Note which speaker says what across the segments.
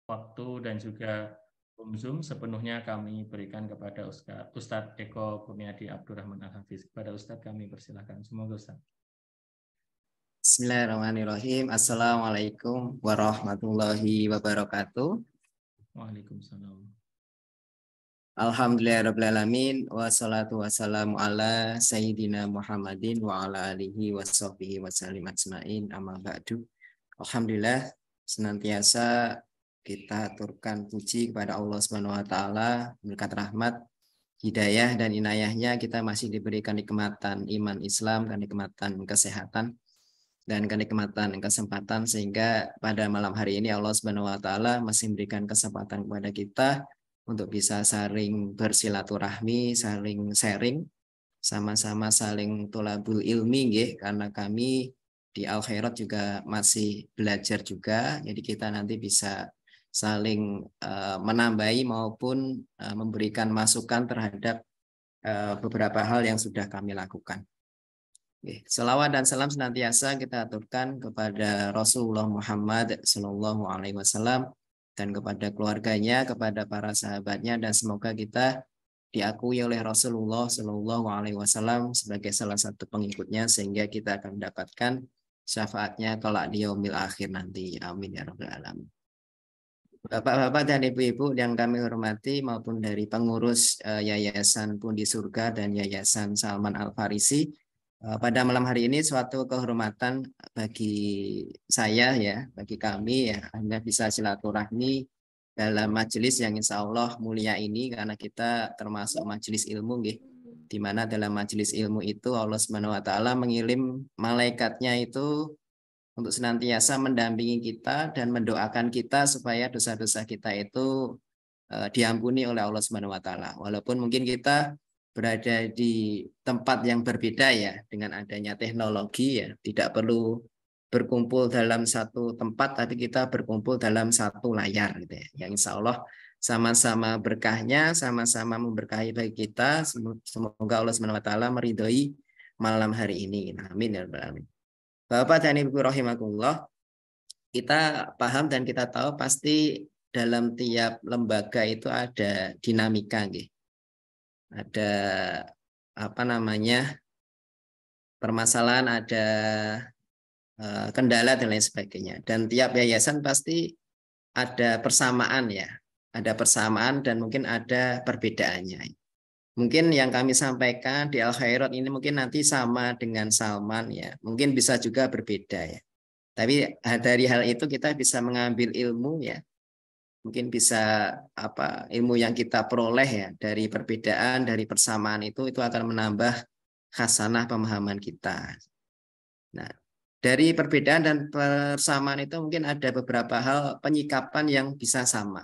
Speaker 1: waktu dan juga Zoom sepenuhnya kami berikan kepada Ustadz Eko Kurniadi Abdurrahman Al-Hafiz. Kepada Ustadz kami persilahkan. Semoga Ustadz.
Speaker 2: Bismillahirrahmanirrahim. Assalamualaikum warahmatullahi wabarakatuh.
Speaker 1: Waalaikumsalam.
Speaker 2: Alhamdulillahirrabbilalamin. Wassalatu wassalamu ala Sayyidina Muhammadin wa ala alihi wa sahbihi wa sallim ajma'in amma ba'du. Alhamdulillah senantiasa kita aturkan puji kepada Allah Subhanahu wa taala, berkat rahmat, hidayah dan inayahnya kita masih diberikan nikmatan iman Islam dan nikmatan kesehatan dan kenikmatan kesempatan, sehingga pada malam hari ini Allah Subhanahu wa taala masih memberikan kesempatan kepada kita untuk bisa saling bersilaturahmi, saling sharing, sama-sama saling tolabul ilmi nggih, karena kami di Al Khairat juga masih belajar juga. Jadi kita nanti bisa saling menambahi maupun memberikan masukan terhadap beberapa hal yang sudah kami lakukan. Selawat dan salam senantiasa kita aturkan kepada Rasulullah Muhammad Sallallahu Alaihi Wasallam dan kepada keluarganya, kepada para sahabatnya, dan semoga kita diakui oleh Rasulullah Sallallahu Alaihi Wasallam sebagai salah satu pengikutnya, sehingga kita akan mendapatkan syafaatnya kelak di yaumil akhir nanti. Amin ya rabbal alamin. Bapak-bapak dan ibu-ibu yang kami hormati, maupun dari pengurus Yayasan Pundi Surga dan Yayasan Salman Al Farisi, pada malam hari ini suatu kehormatan bagi saya ya, bagi kami ya, Anda bisa silaturahmi dalam majelis yang insya Allah mulia ini, karena kita termasuk majelis ilmu, di mana dalam majelis ilmu itu Allah Subhanahu wa taala mengirim malaikatnya itu untuk senantiasa mendampingi kita dan mendoakan kita supaya dosa-dosa kita itu diampuni oleh Allah Subhanahu wa taala. Walaupun mungkin kita berada di tempat yang berbeda ya, dengan adanya teknologi ya, tidak perlu berkumpul dalam satu tempat, tapi kita berkumpul dalam satu layar gitu ya. Yang insya Allah sama-sama berkahnya, sama-sama memberkahi bagi kita. Semoga Allah Subhanahu wa taala meridhoi malam hari ini. Amin ya rabbal alamin. Bapak dan Ibu rahimakumullah, kita paham dan kita tahu pasti dalam tiap lembaga itu ada dinamika, ada permasalahan, ada kendala dan lain sebagainya. Dan tiap yayasan pasti ada persamaan ya, ada persamaan dan mungkin ada perbedaannya. Mungkin yang kami sampaikan di Al Khairat ini mungkin nanti sama dengan Salman ya, mungkin bisa juga berbeda ya. Tapi dari hal itu kita bisa mengambil ilmu ya. Mungkin bisa ilmu yang kita peroleh ya dari perbedaan, dari persamaan itu akan menambah khasanah pemahaman kita. Nah, dari perbedaan dan persamaan itu mungkin ada beberapa hal penyikapan yang bisa sama.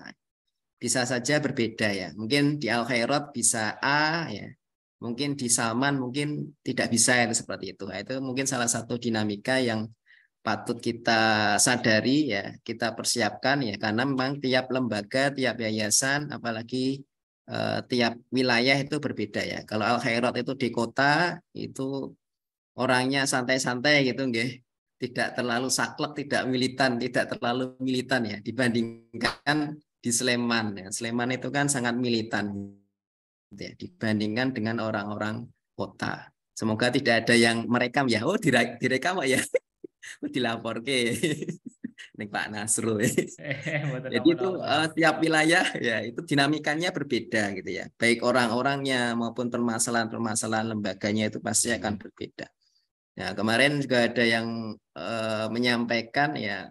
Speaker 2: Bisa saja berbeda ya. Mungkin di Al Khairat bisa A ya. Mungkin di Salman mungkin tidak bisa itu seperti itu. Nah, itu mungkin salah satu dinamika yang patut kita sadari ya, kita persiapkan ya, karena memang tiap lembaga, tiap yayasan, apalagi tiap wilayah itu berbeda ya. Kalau Al Khairat itu di kota itu orangnya santai-santai gitu nggih. Tidak terlalu saklek, tidak terlalu militan ya, dibandingkan di Sleman ya. Sleman itu kan sangat militan ya, dibandingkan dengan orang-orang kota. Semoga tidak ada yang merekam ya. Oh, direkam ya. Dilapor ke nih Pak Nasrul. Jadi itu tiap wilayah ya itu dinamikanya berbeda gitu ya. Baik orang-orangnya maupun permasalahan-permasalahan lembaganya itu pasti akan berbeda. Nah, kemarin juga ada yang menyampaikan ya,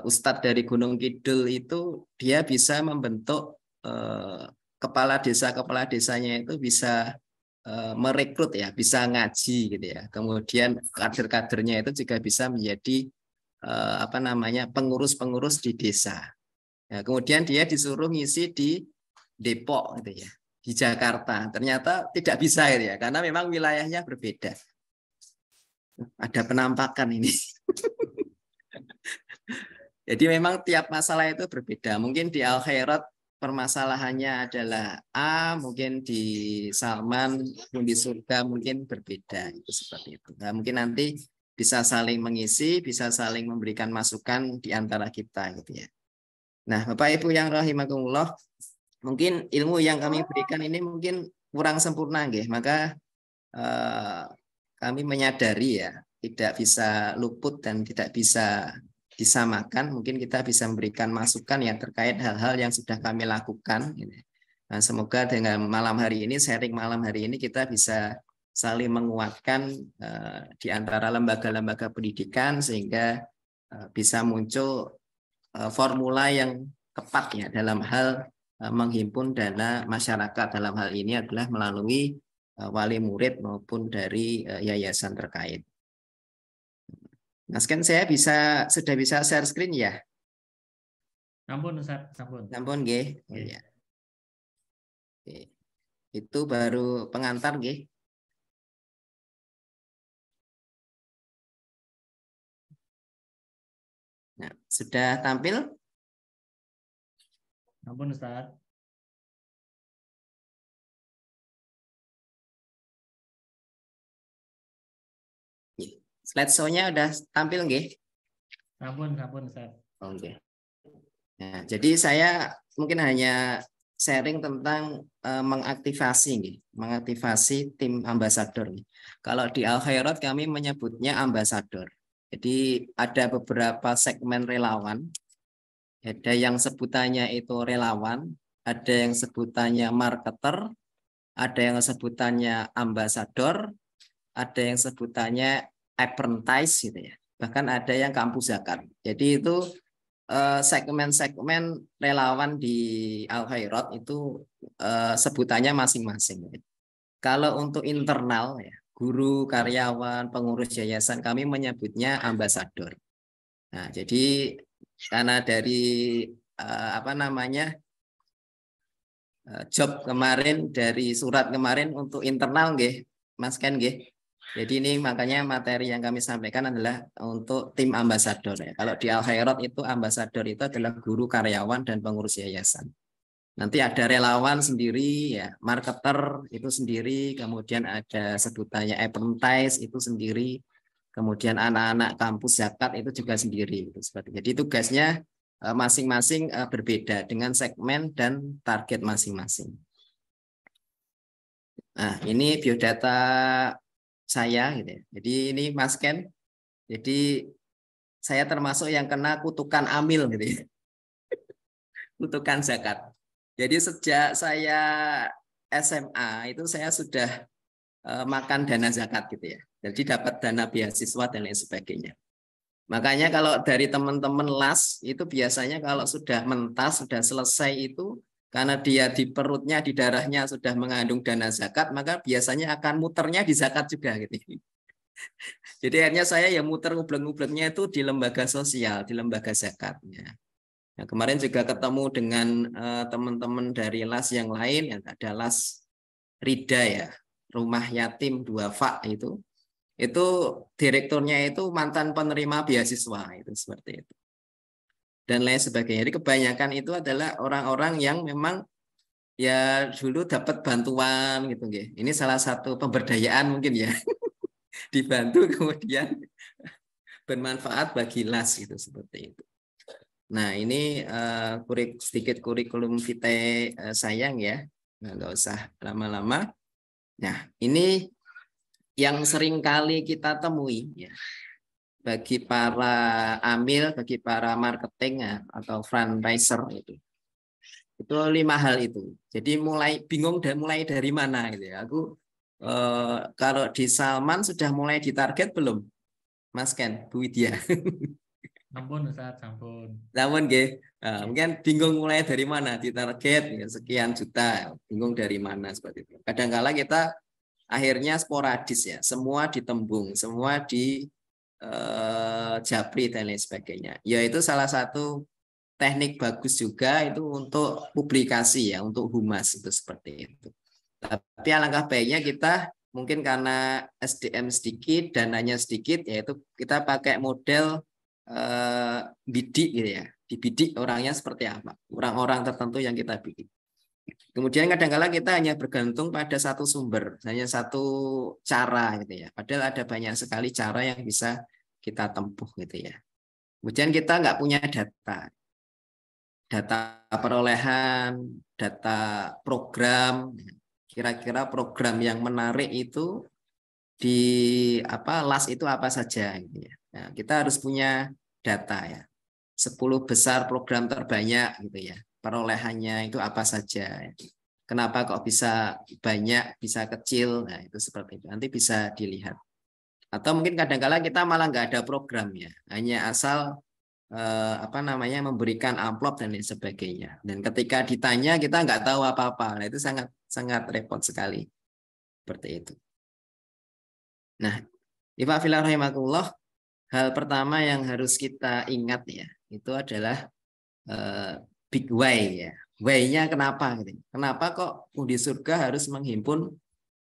Speaker 2: Ustadz dari Gunung Kidul itu dia bisa membentuk kepala desanya itu bisa merekrut ya, bisa ngaji gitu ya. Kemudian kader-kadernya itu juga bisa menjadi pengurus-pengurus di desa. Nah, kemudian dia disuruh ngisi di Depok gitu ya, di Jakarta. Ternyata tidak bisa gitu ya, karena memang wilayahnya berbeda. Ada penampakan ini. Jadi memang tiap masalah itu berbeda. Mungkin di Al Khairat permasalahannya adalah A, mungkin di Salman, di surga mungkin berbeda. Itu seperti itu. Nah, mungkin nanti bisa saling mengisi, bisa saling memberikan masukan di antara kita gitu ya. Nah, Bapak Ibu yang rahimakumullah, mungkin ilmu yang kami berikan ini mungkin kurang sempurna, nggih. Maka kami menyadari ya tidak bisa luput dan tidak bisa disamakan. Mungkin kita bisa memberikan masukan yang terkait hal-hal yang sudah kami lakukan. Nah, semoga dengan malam hari ini, sharing malam hari ini, kita bisa saling menguatkan di antara lembaga-lembaga pendidikan sehingga bisa muncul formula yang tepat ya dalam hal menghimpun dana masyarakat. Dalam hal ini adalah melalui wali murid maupun dari yayasan terkait. Mas kan saya sudah bisa share screen ya?
Speaker 1: Sampun Ustaz, sampun.
Speaker 2: Sampun nggih. Oh, ya. Oke. Itu baru pengantar nggih. Nah, sudah tampil?
Speaker 1: Sampun Ustaz.
Speaker 2: Slide show-nya udah tampil nggih?
Speaker 1: Sampun Ustaz.
Speaker 2: Oke. Nah, jadi saya mungkin hanya sharing tentang mengaktifasi tim ambasador. Kalau di Al Khairat kami menyebutnya ambasador. Jadi ada beberapa segmen relawan. Ada yang sebutannya itu relawan, ada yang sebutannya marketer, ada yang sebutannya ambasador, ada yang sebutannya apprentice gitu ya. Bahkan ada yang kampus zakat. Jadi itu segmen-segmen relawan di Al Khairat itu sebutannya masing-masing. Kalau untuk internal ya, guru, karyawan, pengurus yayasan kami menyebutnya ambasador. Nah, jadi karena dari job kemarin dari surat kemarin untuk internal nggih, Mas Ken nggih. Jadi ini makanya materi yang kami sampaikan adalah untuk tim ambasador ya. Kalau di Al Khairat itu ambasador itu adalah guru, karyawan, dan pengurus yayasan. Nanti ada relawan sendiri ya, marketer itu sendiri, kemudian ada sebutannya apprentice itu sendiri, kemudian anak-anak kampus zakat itu juga sendiri. Jadi tugasnya masing-masing berbeda dengan segmen dan target masing-masing. Nah, ini biodata saya gitu ya. Jadi ini Mas Ken. Jadi saya termasuk yang kena kutukan amil gitu ya. Kutukan zakat. Jadi sejak saya SMA itu saya sudah makan dana zakat gitu ya. Jadi dapat dana beasiswa dan lain sebagainya. Makanya kalau dari teman-teman las itu biasanya kalau sudah mentas, sudah selesai itu karena dia di perutnya, di darahnya sudah mengandung dana zakat, maka biasanya akan muternya di zakat juga gitu. Jadi akhirnya saya ya muter ngublek-ngubleknya itu di lembaga sosial, di lembaga zakat. Nah, kemarin juga ketemu dengan teman-teman dari las yang lain, yang ada las Rida ya, rumah yatim Duafa itu direkturnya itu mantan penerima beasiswa itu seperti itu dan lain sebagainya. Jadi kebanyakan itu adalah orang-orang yang memang ya dulu dapat bantuan gitu nggih. Ini salah satu pemberdayaan mungkin ya. Dibantu kemudian bermanfaat bagi las gitu seperti itu. Nah, ini sedikit kurikulum vitae sayang ya. Nah, nggak usah lama-lama. Nah, ini yang sering kali kita temui ya, bagi para amil, bagi para marketing ya, atau fundraiser itu 5 hal itu. Jadi mulai bingung dan mulai dari mana gitu ya. Aku kalau di Salman sudah mulai ditarget belum, Mas Ken, Bu Widya?
Speaker 1: Sampun Ustaz, sampun.
Speaker 2: Namun mungkin bingung mulai dari mana, ditarget ya, sekian juta, bingung dari mana seperti itu. Kadang-kala kita akhirnya sporadis ya, semua ditembung, semua di japri dan lain sebagainya. Ya itu salah satu teknik bagus juga itu untuk publikasi ya, untuk humas itu seperti itu. Tapi alangkah baiknya kita mungkin karena SDM sedikit, dananya sedikit, yaitu kita pakai model bidik gitu ya. Dibidik orangnya seperti apa, orang-orang tertentu yang kita bidik. Kemudian kadang-kala kita hanya bergantung pada satu sumber, hanya satu cara gitu ya. Padahal ada banyak sekali cara yang bisa kita tempuh gitu ya. Kemudian kita nggak punya data. data perolehan, data program, kira-kira program yang menarik itu di LAS itu apa saja gitu ya. Nah, kita harus punya data ya. 10 besar program terbanyak gitu ya. Perolehannya itu apa saja. Kenapa kok bisa banyak, bisa kecil. Nah, itu seperti itu. Nanti bisa dilihat. Atau mungkin kadang-kala kita malah nggak ada program ya. Hanya asal memberikan amplop dan lain sebagainya. Dan ketika ditanya kita nggak tahu apa-apa. Nah, itu sangat sangat repot sekali. Seperti itu. Nah, Ibu fillah rahimakumullah, hal pertama yang harus kita ingat ya, itu adalah big why ya. Why-nya kenapa gitu. Kenapa kok di surga harus menghimpun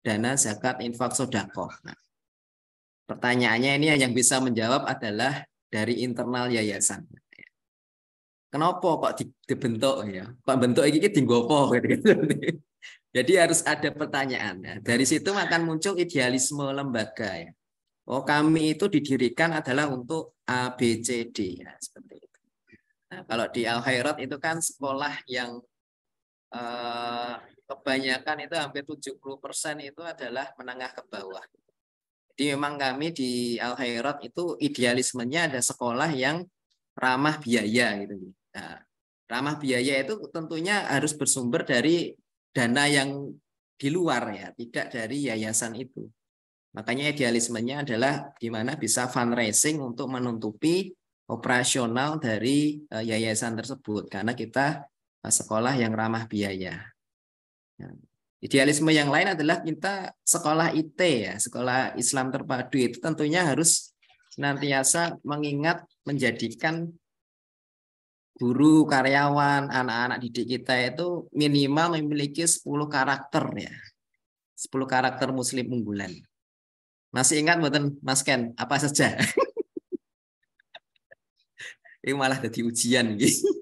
Speaker 2: dana zakat infak sedekah? Nah, pertanyaannya ini yang bisa menjawab adalah dari internal yayasan. Kenapa kok dibentuk ya? Kok bentuk ini dienggopo gitu. Jadi harus ada pertanyaan. Nah, dari situ akan muncul idealisme lembaga ya. Oh, kami itu didirikan adalah untuk A, B, C, D ya, seperti itu. Nah, kalau di Al Khairat itu kan sekolah yang kebanyakan itu hampir 70% itu adalah menengah ke bawah. Jadi memang kami di Al Khairat itu idealismenya ada sekolah yang ramah biaya gitu. Nah, ramah biaya itu tentunya harus bersumber dari dana yang di luar ya, tidak dari yayasan itu. Makanya idealismenya adalah gimana bisa fundraising untuk menutupi operasional dari yayasan tersebut karena kita sekolah yang ramah biaya. Idealisme yang lain adalah kita sekolah IT ya, sekolah Islam terpadu itu tentunya harus senantiasa mengingat menjadikan guru, karyawan, anak-anak didik kita itu minimal memiliki 10 karakter ya. 10 karakter muslim unggulan. Masih ingat mboten Mas Ken apa saja? Ini malah jadi ujian gitu.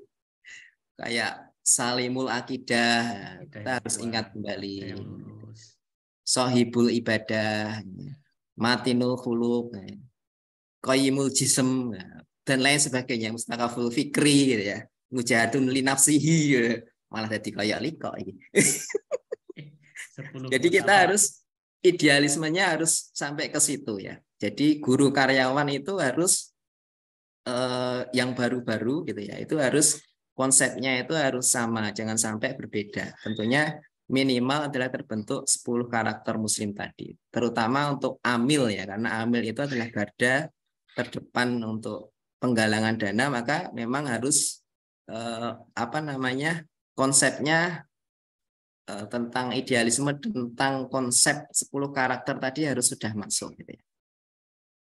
Speaker 2: Kayak salimul akidah, kita harus ingat kembali. Sohibul ibadah, matinul khuluq, qayyimul jism, dan lain sebagainya, mustakaful fikri gitu ya. Mujahadun li nafsihi gitu. Malah jadi kayak liko ini. Jadi kita harus idealismenya harus sampai ke situ ya. Jadi guru karyawan itu harus yang baru-baru gitu ya. Itu harus konsepnya itu harus sama, jangan sampai berbeda. Tentunya minimal adalah terbentuk 10 karakter muslim tadi. Terutama untuk amil ya, karena amil itu adalah garda terdepan untuk penggalangan dana, maka memang harus konsepnya tentang idealisme, tentang konsep 10 karakter tadi harus sudah masuk gitu ya.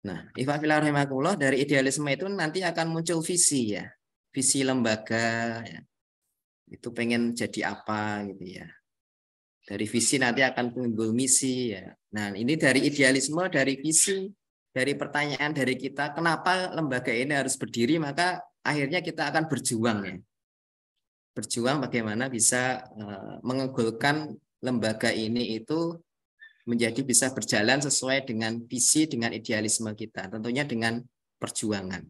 Speaker 2: Nah, Ikhwan fillah rahimakumullah, dari idealisme itu nanti akan muncul visi ya. Visi lembaga ya. Itu pengen jadi apa gitu ya. Dari visi nanti akan timbul misi ya. Nah, ini dari idealisme, dari visi, dari pertanyaan dari kita, kenapa lembaga ini harus berdiri, maka akhirnya kita akan berjuang ya. Berjuang bagaimana bisa menggolkan lembaga ini itu menjadi bisa berjalan sesuai dengan visi, dengan idealisme kita. Tentunya dengan perjuangan.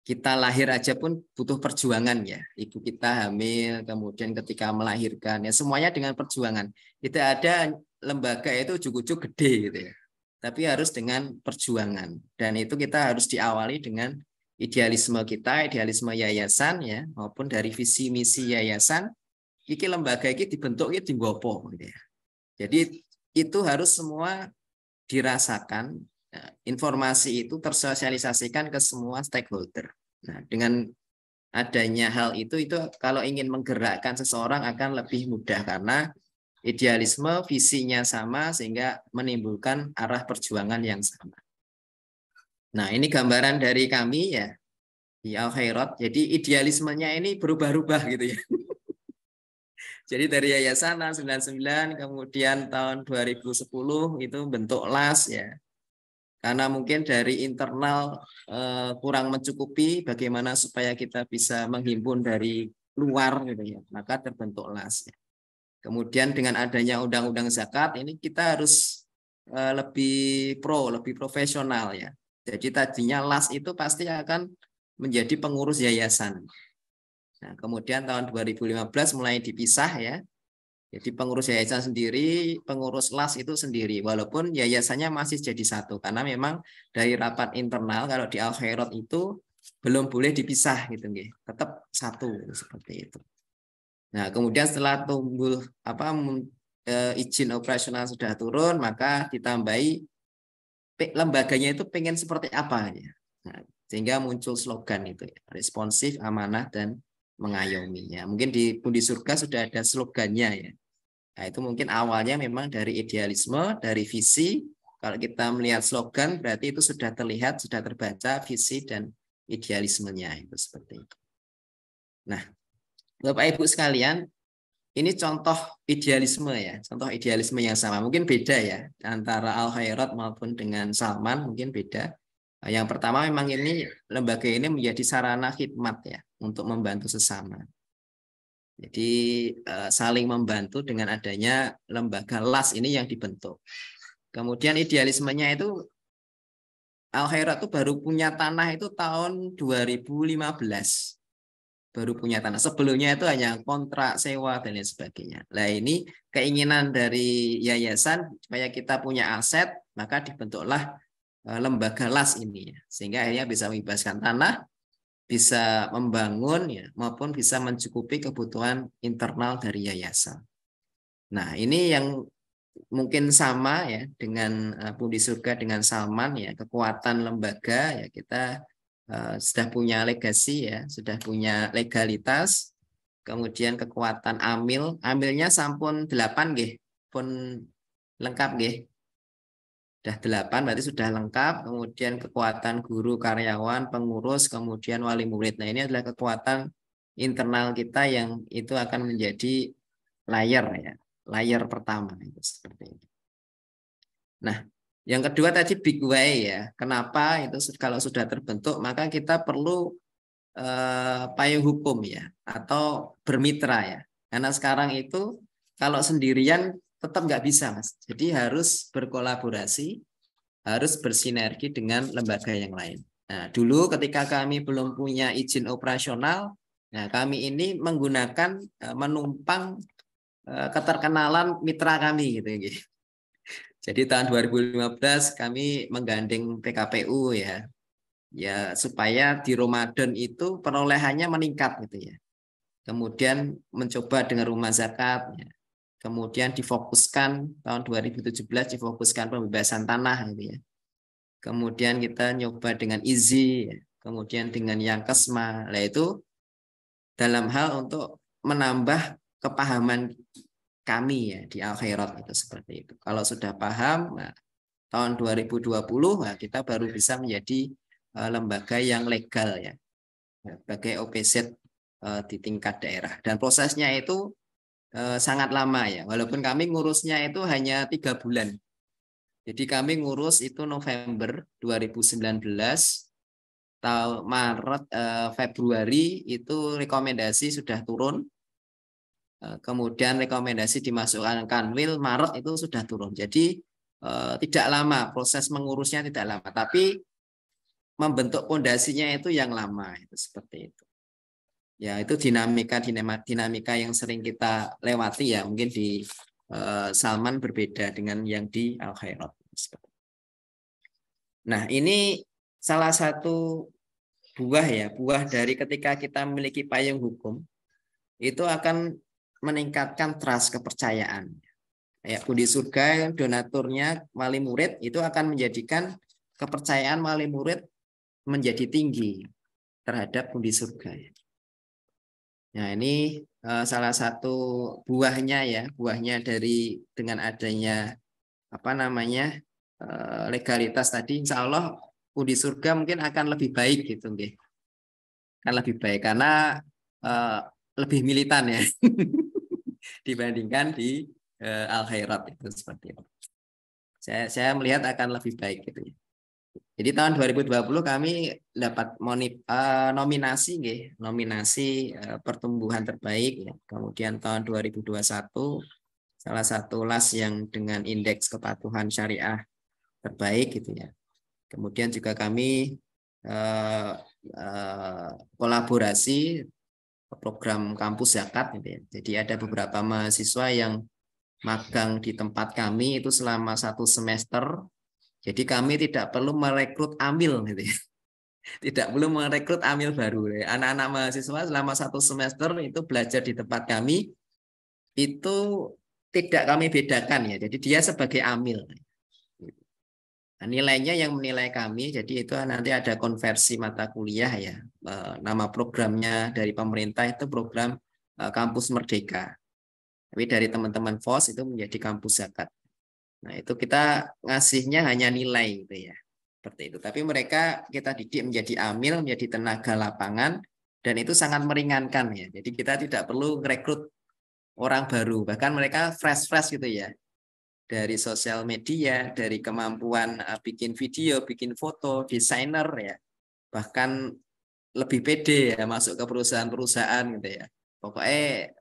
Speaker 2: Kita lahir aja pun butuh perjuangan ya. Ibu kita hamil, kemudian ketika melahirkan, ya semuanya dengan perjuangan. Tidak ada lembaga itu ujuk-ujuk gede gitu ya. Tapi harus dengan perjuangan. Dan itu kita harus diawali dengan idealisme kita, idealisme yayasan ya, maupun dari visi misi yayasan. Iki lembaga ini dibentuk ini digopo gitu ya. Jadi itu harus semua dirasakan, informasi itu tersosialisasikan ke semua stakeholder. Nah, dengan adanya hal itu kalau ingin menggerakkan seseorang akan lebih mudah karena idealisme visinya sama sehingga menimbulkan arah perjuangan yang sama. Nah, ini gambaran dari kami ya di Al Khairat. Jadi idealismenya ini berubah-ubah gitu ya. Jadi dari Yayasan tahun 99, kemudian tahun 2010 itu bentuk LAS ya. Karena mungkin dari internal kurang mencukupi, bagaimana supaya kita bisa menghimpun dari luar gitu ya. Maka terbentuk LAS ya. Kemudian dengan adanya undang-undang zakat ini kita harus lebih lebih profesional ya. Jadi tadinya LAS itu pasti akan menjadi pengurus yayasan. Nah, kemudian tahun 2015 mulai dipisah ya. Jadi pengurus yayasan sendiri, pengurus LAS itu sendiri. Walaupun yayasannya masih jadi satu. Karena memang dari rapat internal kalau di Al Khairat itu belum boleh dipisah gitu nggih. Tetap satu seperti itu. Nah, kemudian setelah tumbuh izin operasional sudah turun, maka ditambahi lembaganya itu pengen seperti apa ya. Nah, sehingga muncul slogan itu ya, responsif, amanah dan mengayominya. Mungkin di Pundi Surga sudah ada slogannya ya. Nah, itu mungkin awalnya memang dari idealisme, dari visi. Kalau kita melihat slogan berarti itu sudah terlihat, sudah terbaca visi dan idealismenya itu seperti itu. Nah, Bapak Ibu sekalian, ini contoh idealisme ya, contoh idealisme yang sama. Mungkin beda ya antara Al Khairat maupun dengan Salman, mungkin beda. Yang pertama memang ini lembaga ini menjadi sarana khidmat ya untuk membantu sesama. Jadi saling membantu dengan adanya lembaga LAS ini yang dibentuk. Kemudian idealismenya itu Al Khairat itu baru punya tanah itu tahun 2015. Baru punya tanah. Sebelumnya itu hanya kontrak sewa dan lain sebagainya. Nah, ini keinginan dari yayasan supaya kita punya aset, maka dibentuklah lembaga LAS ini ya. Sehingga akhirnya bisa membebaskan tanah, bisa membangun ya, maupun bisa mencukupi kebutuhan internal dari yayasan. Nah, ini yang mungkin sama ya dengan Pundi Surga dengan Salman ya, kekuatan lembaga ya, kita sudah punya legasi ya, sudah punya legalitas, kemudian kekuatan amilnya sampun 8 nggih, pun lengkap nggih. Sudah 8 berarti sudah lengkap, kemudian kekuatan guru, karyawan, pengurus, kemudian wali murid. Nah, ini adalah kekuatan internal kita yang itu akan menjadi layer pertama itu seperti itu. Nah, yang kedua tadi big way ya. Kenapa itu kalau sudah terbentuk maka kita perlu payung hukum ya atau bermitra ya. Karena sekarang itu kalau sendirian tetap nggak bisa Mas. Jadi harus berkolaborasi, harus bersinergi dengan lembaga yang lain. Nah, dulu ketika kami belum punya izin operasional, nah kami ini menggunakan menumpang keterkenalan mitra kami gitu. Jadi tahun 2015 kami menggandeng PKPU ya. Ya supaya di Ramadan itu perolehannya meningkat gitu ya. Kemudian mencoba dengan rumah zakat ya. Kemudian difokuskan tahun 2017 difokuskan pembebasan tanah gitu ya. Kemudian kita nyoba dengan IZI, ya. Kemudian dengan yang Kesma. Nah itu dalam hal untuk menambah kepahaman kami ya di Al Khairat itu seperti itu. Kalau sudah paham, nah, tahun 2020 nah, kita baru bisa menjadi lembaga yang legal ya, sebagai OPZ di tingkat daerah. Dan prosesnya itu sangat lama ya, walaupun kami ngurusnya itu hanya 3 bulan. Jadi kami ngurus itu November 2019, tahun Maret Februari itu rekomendasi sudah turun. Kemudian rekomendasi dimasukkan Kanwil Maret itu sudah turun. Jadi tidak lama, proses mengurusnya tidak lama, tapi membentuk pondasinya itu yang lama itu seperti itu. Ya itu dinamika yang sering kita lewati ya, mungkin di Salman berbeda dengan yang di Al Khairat. Nah, ini salah satu buah dari ketika kita memiliki payung hukum itu akan meningkatkan trust, kepercayaan. Ya, Pundi Surga donaturnya wali murid itu akan menjadikan kepercayaan wali murid menjadi tinggi terhadap Pundi Surga. Nah, ini salah satu buahnya ya, buahnya dari dengan adanya legalitas tadi, insya Allah Pundi Surga mungkin akan lebih baik gitu, nggih. Akan lebih baik karena lebih militan ya dibandingkan di Al Khairat itu seperti itu. Saya melihat akan lebih baik gitu ya. Jadi tahun 2020 kami dapat nominasi pertumbuhan terbaik ya. Kemudian tahun 2021 salah satu LAS yang dengan indeks kepatuhan syariah terbaik gitu ya. Kemudian juga kami kolaborasi program kampus zakat gitu ya. Jadi ada beberapa mahasiswa yang magang di tempat kami itu selama 1 semester. Jadi kami tidak perlu merekrut amil gitu ya. Tidak perlu merekrut amil baru. Anak-anak mahasiswa selama 1 semester itu belajar di tempat kami itu tidak kami bedakan ya. Jadi dia sebagai amil. Nah, nilainya yang menilai kami, jadi itu nanti ada konversi mata kuliah ya. Nama programnya dari pemerintah itu program Kampus Merdeka. Tapi dari teman-teman FOS itu menjadi kampus zakat. Nah itu kita ngasihnya hanya nilai gitu ya. Seperti itu. Tapi mereka kita didik menjadi amil, menjadi tenaga lapangan, dan itu sangat meringankan ya. Jadi kita tidak perlu merekrut orang baru. Bahkan mereka fresh-fresh gitu ya. Dari sosial media, dari kemampuan bikin video, bikin foto, desainer ya, bahkan lebih pede ya masuk ke perusahaan-perusahaan gitu ya. Pokoknya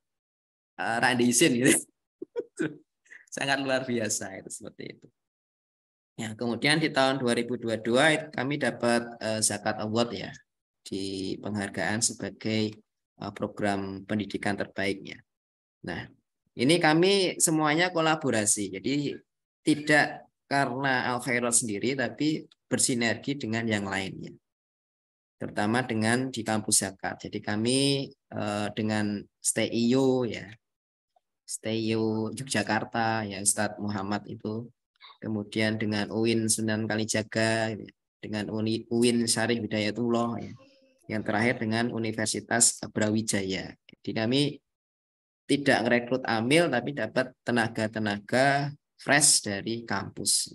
Speaker 2: rada izin gitu, sangat luar biasa itu seperti itu. Ya, kemudian di tahun 2022 kami dapat Zakat Award ya di penghargaan sebagai program pendidikan terbaiknya. Nah, ini kami semuanya kolaborasi. Jadi tidak karena Al Khairat sendiri, tapi bersinergi dengan yang lainnya. Terutama dengan di kampus zakat. Jadi kami dengan STIU ya, STIU Yogyakarta ya Ustadz Muhammad itu, kemudian dengan UIN Sunan Kalijaga, dengan UIN Syarif Hidayatullah ya. Yang terakhir dengan Universitas Brawijaya. Jadi kami tidak merekrut amil tapi dapat tenaga-tenaga fresh dari kampus.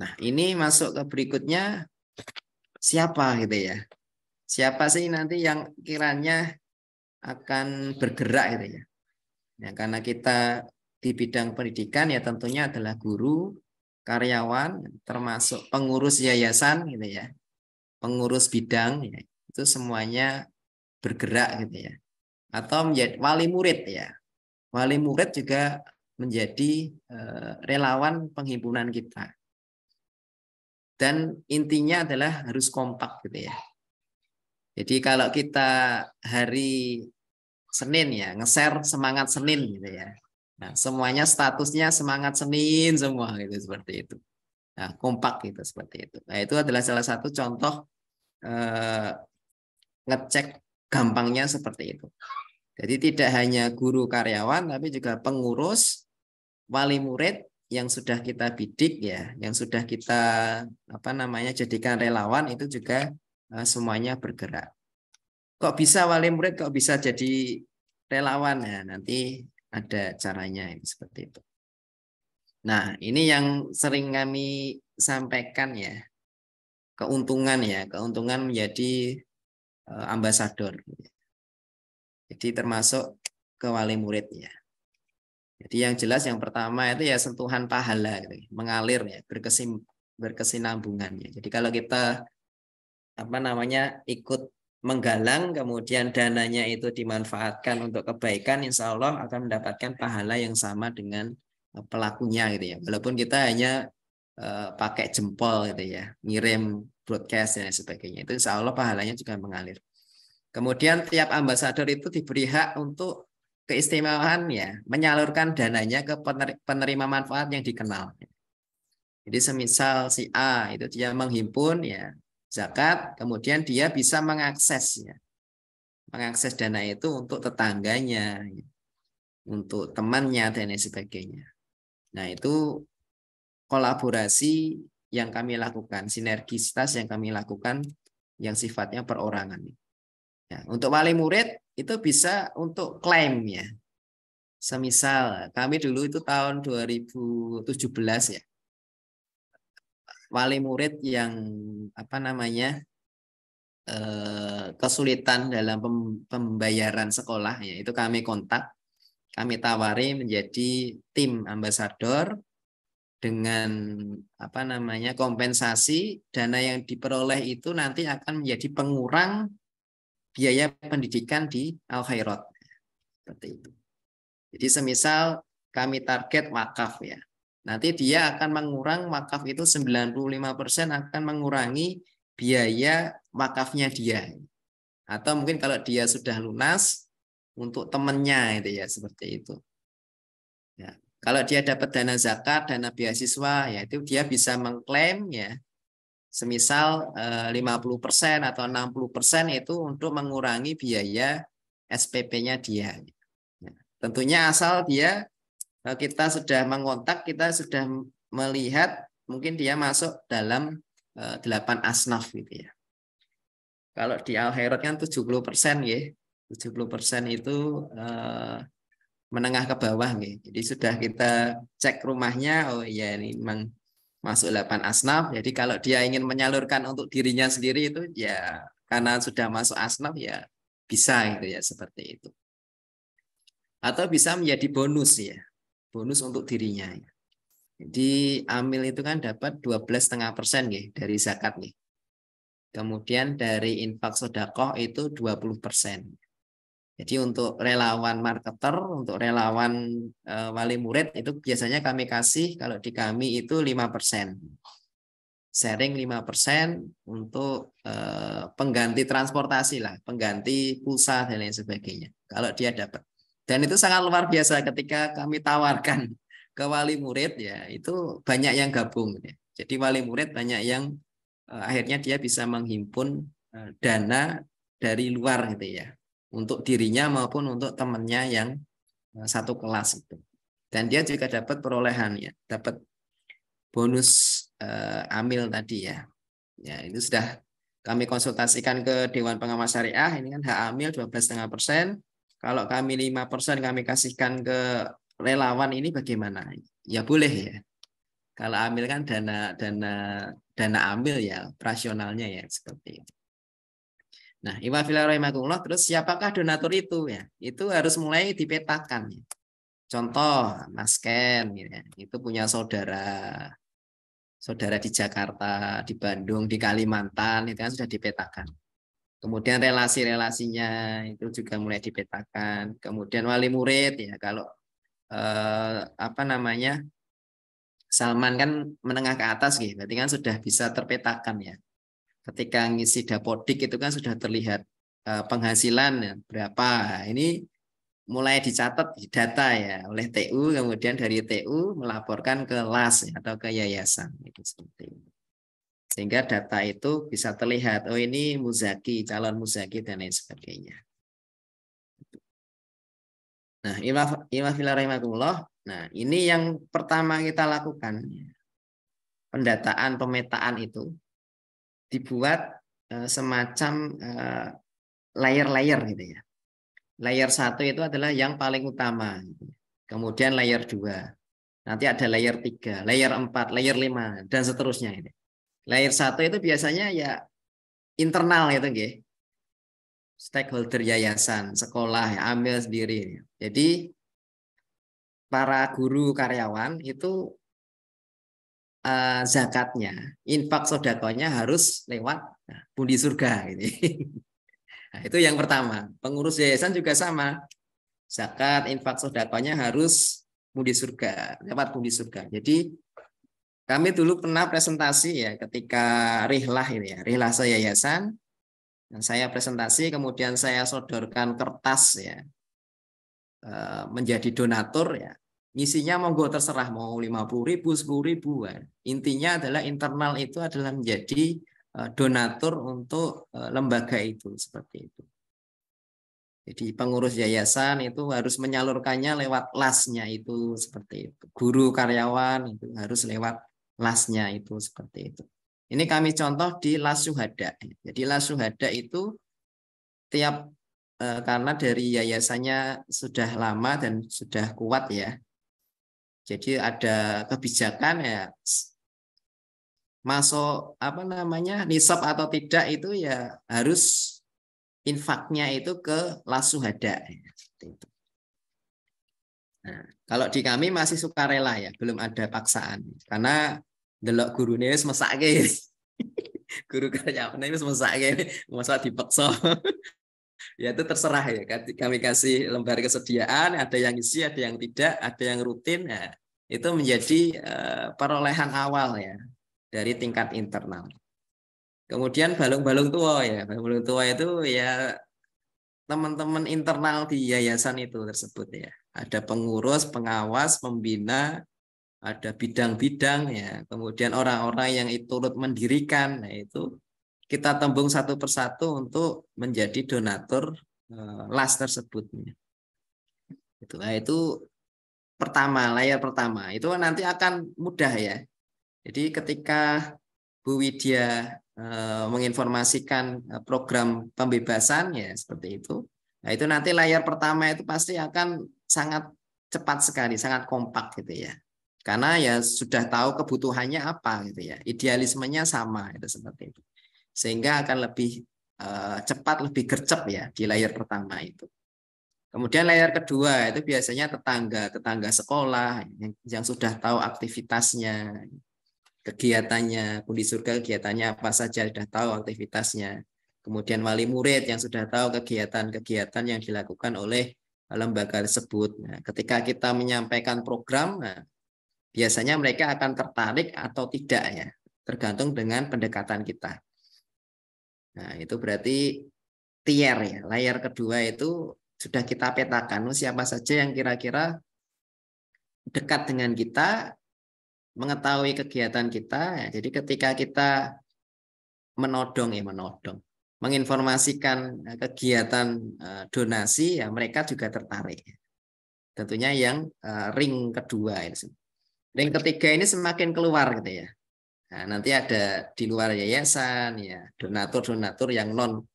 Speaker 2: Nah, ini masuk ke berikutnya siapa gitu ya. Siapa sih nanti yang kiranya akan bergerak gitu ya. Nah, karena kita di bidang pendidikan ya tentunya adalah guru, karyawan, termasuk pengurus yayasan gitu ya. Pengurus bidang ya. Itu semuanya bergerak gitu ya. Atau menjadi wali murid ya. Wali murid juga menjadi relawan penghimpunan kita. Dan intinya adalah harus kompak gitu ya. Jadi kalau kita hari Senin ya, nge-share semangat Senin gitu ya. Nah, semuanya statusnya semangat Senin semua gitu seperti itu. Nah, kompak gitu seperti itu. Nah, itu adalah salah satu contoh ngecek gampangnya seperti itu. Jadi tidak hanya guru karyawan, tapi juga pengurus, wali murid yang sudah kita bidik ya, yang sudah kita jadikan relawan itu juga semuanya bergerak. Kok bisa wali murid, kok bisa jadi relawan ya? Nanti ada caranya seperti itu. Nah, ini yang sering kami sampaikan ya, keuntungan menjadi ambasador. Jadi termasuk ke wali murid ya. Jadi yang jelas yang pertama itu ya sentuhan pahala gitu, mengalir ya, berkesinambungannya. Jadi kalau kita ikut menggalang kemudian dananya itu dimanfaatkan untuk kebaikan, insya Allah akan mendapatkan pahala yang sama dengan pelakunya gitu ya. Walaupun kita hanya pakai jempol gitu ya, ngirim broadcast dan sebagainya, itu insya Allah pahalanya juga mengalir. Kemudian tiap ambasador itu diberi hak untuk keistimewaan ya, menyalurkan dananya ke penerima manfaat yang dikenal. Jadi semisal si A itu dia menghimpun ya zakat, kemudian dia bisa mengakses dana itu untuk tetangganya, untuk temannya dan lain sebagainya. Nah, itu kolaborasi yang kami lakukan, sinergisitas yang kami lakukan yang sifatnya perorangan. Ya, untuk wali murid itu bisa untuk klaim ya. Semisal kami dulu itu tahun 2017 ya. Wali murid yang kesulitan dalam pembayaran sekolah ya, itu kami kontak, kami tawari menjadi tim ambasador dengan kompensasi dana yang diperoleh itu nanti akan menjadi pengurang biaya pendidikan di Al Khairat. Seperti itu. Jadi semisal kami target wakaf ya. Nanti dia akan mengurang wakaf itu 95% akan mengurangi biaya wakafnya dia. Atau mungkin kalau dia sudah lunas untuk temannya itu ya seperti itu. Ya. Kalau dia dapat dana zakat, dana beasiswa, ya itu dia bisa mengklaim ya, semisal 50% atau 60% itu untuk mengurangi biaya SPP-nya dia. Ya. Tentunya asal dia kita sudah mengontak, kita sudah melihat mungkin dia masuk dalam 8 asnaf gitu ya. Kalau di Al-Khairat kan 70% ya. 70% itu menengah ke bawah nih. Jadi sudah kita cek rumahnya, oh iya ini memang masuk 8 asnaf. Jadi kalau dia ingin menyalurkan untuk dirinya sendiri itu ya karena sudah masuk asnaf ya bisa gitu ya seperti itu. Atau bisa menjadi bonus ya. Bonus untuk dirinya. Jadi amil itu kan dapat 12,5% nih dari zakat nih. Kemudian dari infak sedekah itu 20%. Jadi untuk relawan marketer, untuk relawan wali murid itu biasanya kami kasih kalau di kami itu 5%. Sharing 5% untuk pengganti transportasi lah, pengganti pulsa dan lain sebagainya. Kalau dia dapat. Dan itu sangat luar biasa ketika kami tawarkan ke wali murid ya, itu banyak yang gabung ya. Jadi wali murid banyak yang akhirnya dia bisa menghimpun dana dari luar gitu ya, untuk dirinya maupun untuk temannya yang satu kelas itu. Dan dia juga dapat perolehan ya, dapat bonus amil tadi ya. Ya itu sudah kami konsultasikan ke Dewan Pengawas Syariah, ini kan hak amil 12,5%. Kalau kami 5% kami kasihkan ke relawan ini bagaimana? Ya boleh ya. Kalau amil kan dana ambil ya operasionalnya ya seperti itu. Nah, iwafillah terus siapakah donatur itu ya? Itu harus mulai dipetakan. Ya. Contoh, Mas Ken gitu ya. Itu punya saudara di Jakarta, di Bandung, di Kalimantan itu kan sudah dipetakan. Kemudian relasi-relasinya itu juga mulai dipetakan. Kemudian wali murid ya kalau apa namanya? Salman kan menengah ke atas gitu, berarti kan sudah bisa terpetakan ya. Ketika ngisi dapodik itu kan sudah terlihat penghasilan ya, berapa. Ini mulai dicatat di data ya oleh TU, kemudian dari TU melaporkan ke LAS ya, atau ke yayasan itu seperti itu. Sehingga data itu bisa terlihat, oh ini muzaki, calon muzaki dan lain sebagainya. Nah, nah ini yang pertama kita lakukan. Pendataan, pemetaan itu dibuat semacam layer-layer gitu ya. Layer 1 itu adalah yang paling utama. Kemudian layer 2. Nanti ada layer 3, layer 4, layer 5 dan seterusnya ini. Layer 1 itu biasanya ya internal gitu nggih. Stakeholder yayasan, sekolah, ya, ambil sendiri. Jadi para guru karyawan itu zakatnya, infak sedekahnya harus lewat pundi surga gitu. Nah, itu yang pertama. Pengurus yayasan juga sama. Zakat, infak sedekahnya harus pundi surga, lewat pundi surga. Jadi kami dulu pernah presentasi ya ketika rihlah ini ya, rihlah yayasan. Dan saya presentasi, kemudian saya sodorkan kertas ya menjadi donatur ya. Misinya monggo terserah mau 50.000, 10.000. Intinya adalah internal itu adalah menjadi donatur untuk lembaga itu seperti itu. Jadi pengurus yayasan itu harus menyalurkannya lewat lasnya itu seperti itu. Guru karyawan itu harus lewat lasnya itu seperti itu. Ini kami contoh di Las Syuhada. Jadi Las Syuhada itu tiap karena dari yayasannya sudah lama dan sudah kuat ya. Jadi ada kebijakan ya masuk apa namanya nisab atau tidak itu ya harus infaknya itu ke Las Syuhada. Nah, kalau di kami masih sukarela ya, belum ada paksaan karena delok gurune wis mesake. Guru karyawan wis mesake, masa dipaksa. Ya itu terserah ya. Kami kasih lembar kesediaan, ada yang isi, ada yang tidak, ada yang rutin. Ya, itu menjadi perolehan awal ya dari tingkat internal. Kemudian balung-balung tua ya. Balung-balung tua itu ya teman-teman internal di yayasan itu tersebut ya. Ada pengurus, pengawas, pembina, ada bidang-bidang ya. Kemudian orang-orang yang turut mendirikan. Nah, itu kita tembung satu persatu untuk menjadi donatur LAS tersebut. Nah, itu pertama, layar pertama. Itu nanti akan mudah ya. Jadi ketika Bu Widya menginformasikan program pembebasan ya seperti itu. Nah, itu nanti layar pertama itu pasti akan sangat cepat sekali, sangat kompak gitu ya. Karena ya sudah tahu kebutuhannya apa gitu ya. Idealismenya sama itu seperti itu. Sehingga akan lebih cepat, lebih gercep ya di layar pertama itu. Kemudian layar kedua itu biasanya tetangga sekolah yang sudah tahu aktivitasnya, kegiatannya, Budi Surga kegiatannya apa saja, sudah tahu aktivitasnya. Kemudian wali murid yang sudah tahu kegiatan-kegiatan yang dilakukan oleh lembaga tersebut. Nah, ketika kita menyampaikan program, nah, biasanya mereka akan tertarik atau tidak ya, tergantung dengan pendekatan kita. Nah, itu berarti tier ya, layar kedua itu sudah kita petakan siapa saja yang kira-kira dekat dengan kita, mengetahui kegiatan kita. Ya, jadi ketika kita menodong, menginformasikan kegiatan donasi, ya mereka juga tertarik. Tentunya yang ring kedua ini. Ring ketiga ini semakin keluar gitu ya. Nah, nanti ada di luar yayasan ya, donatur-donatur yang non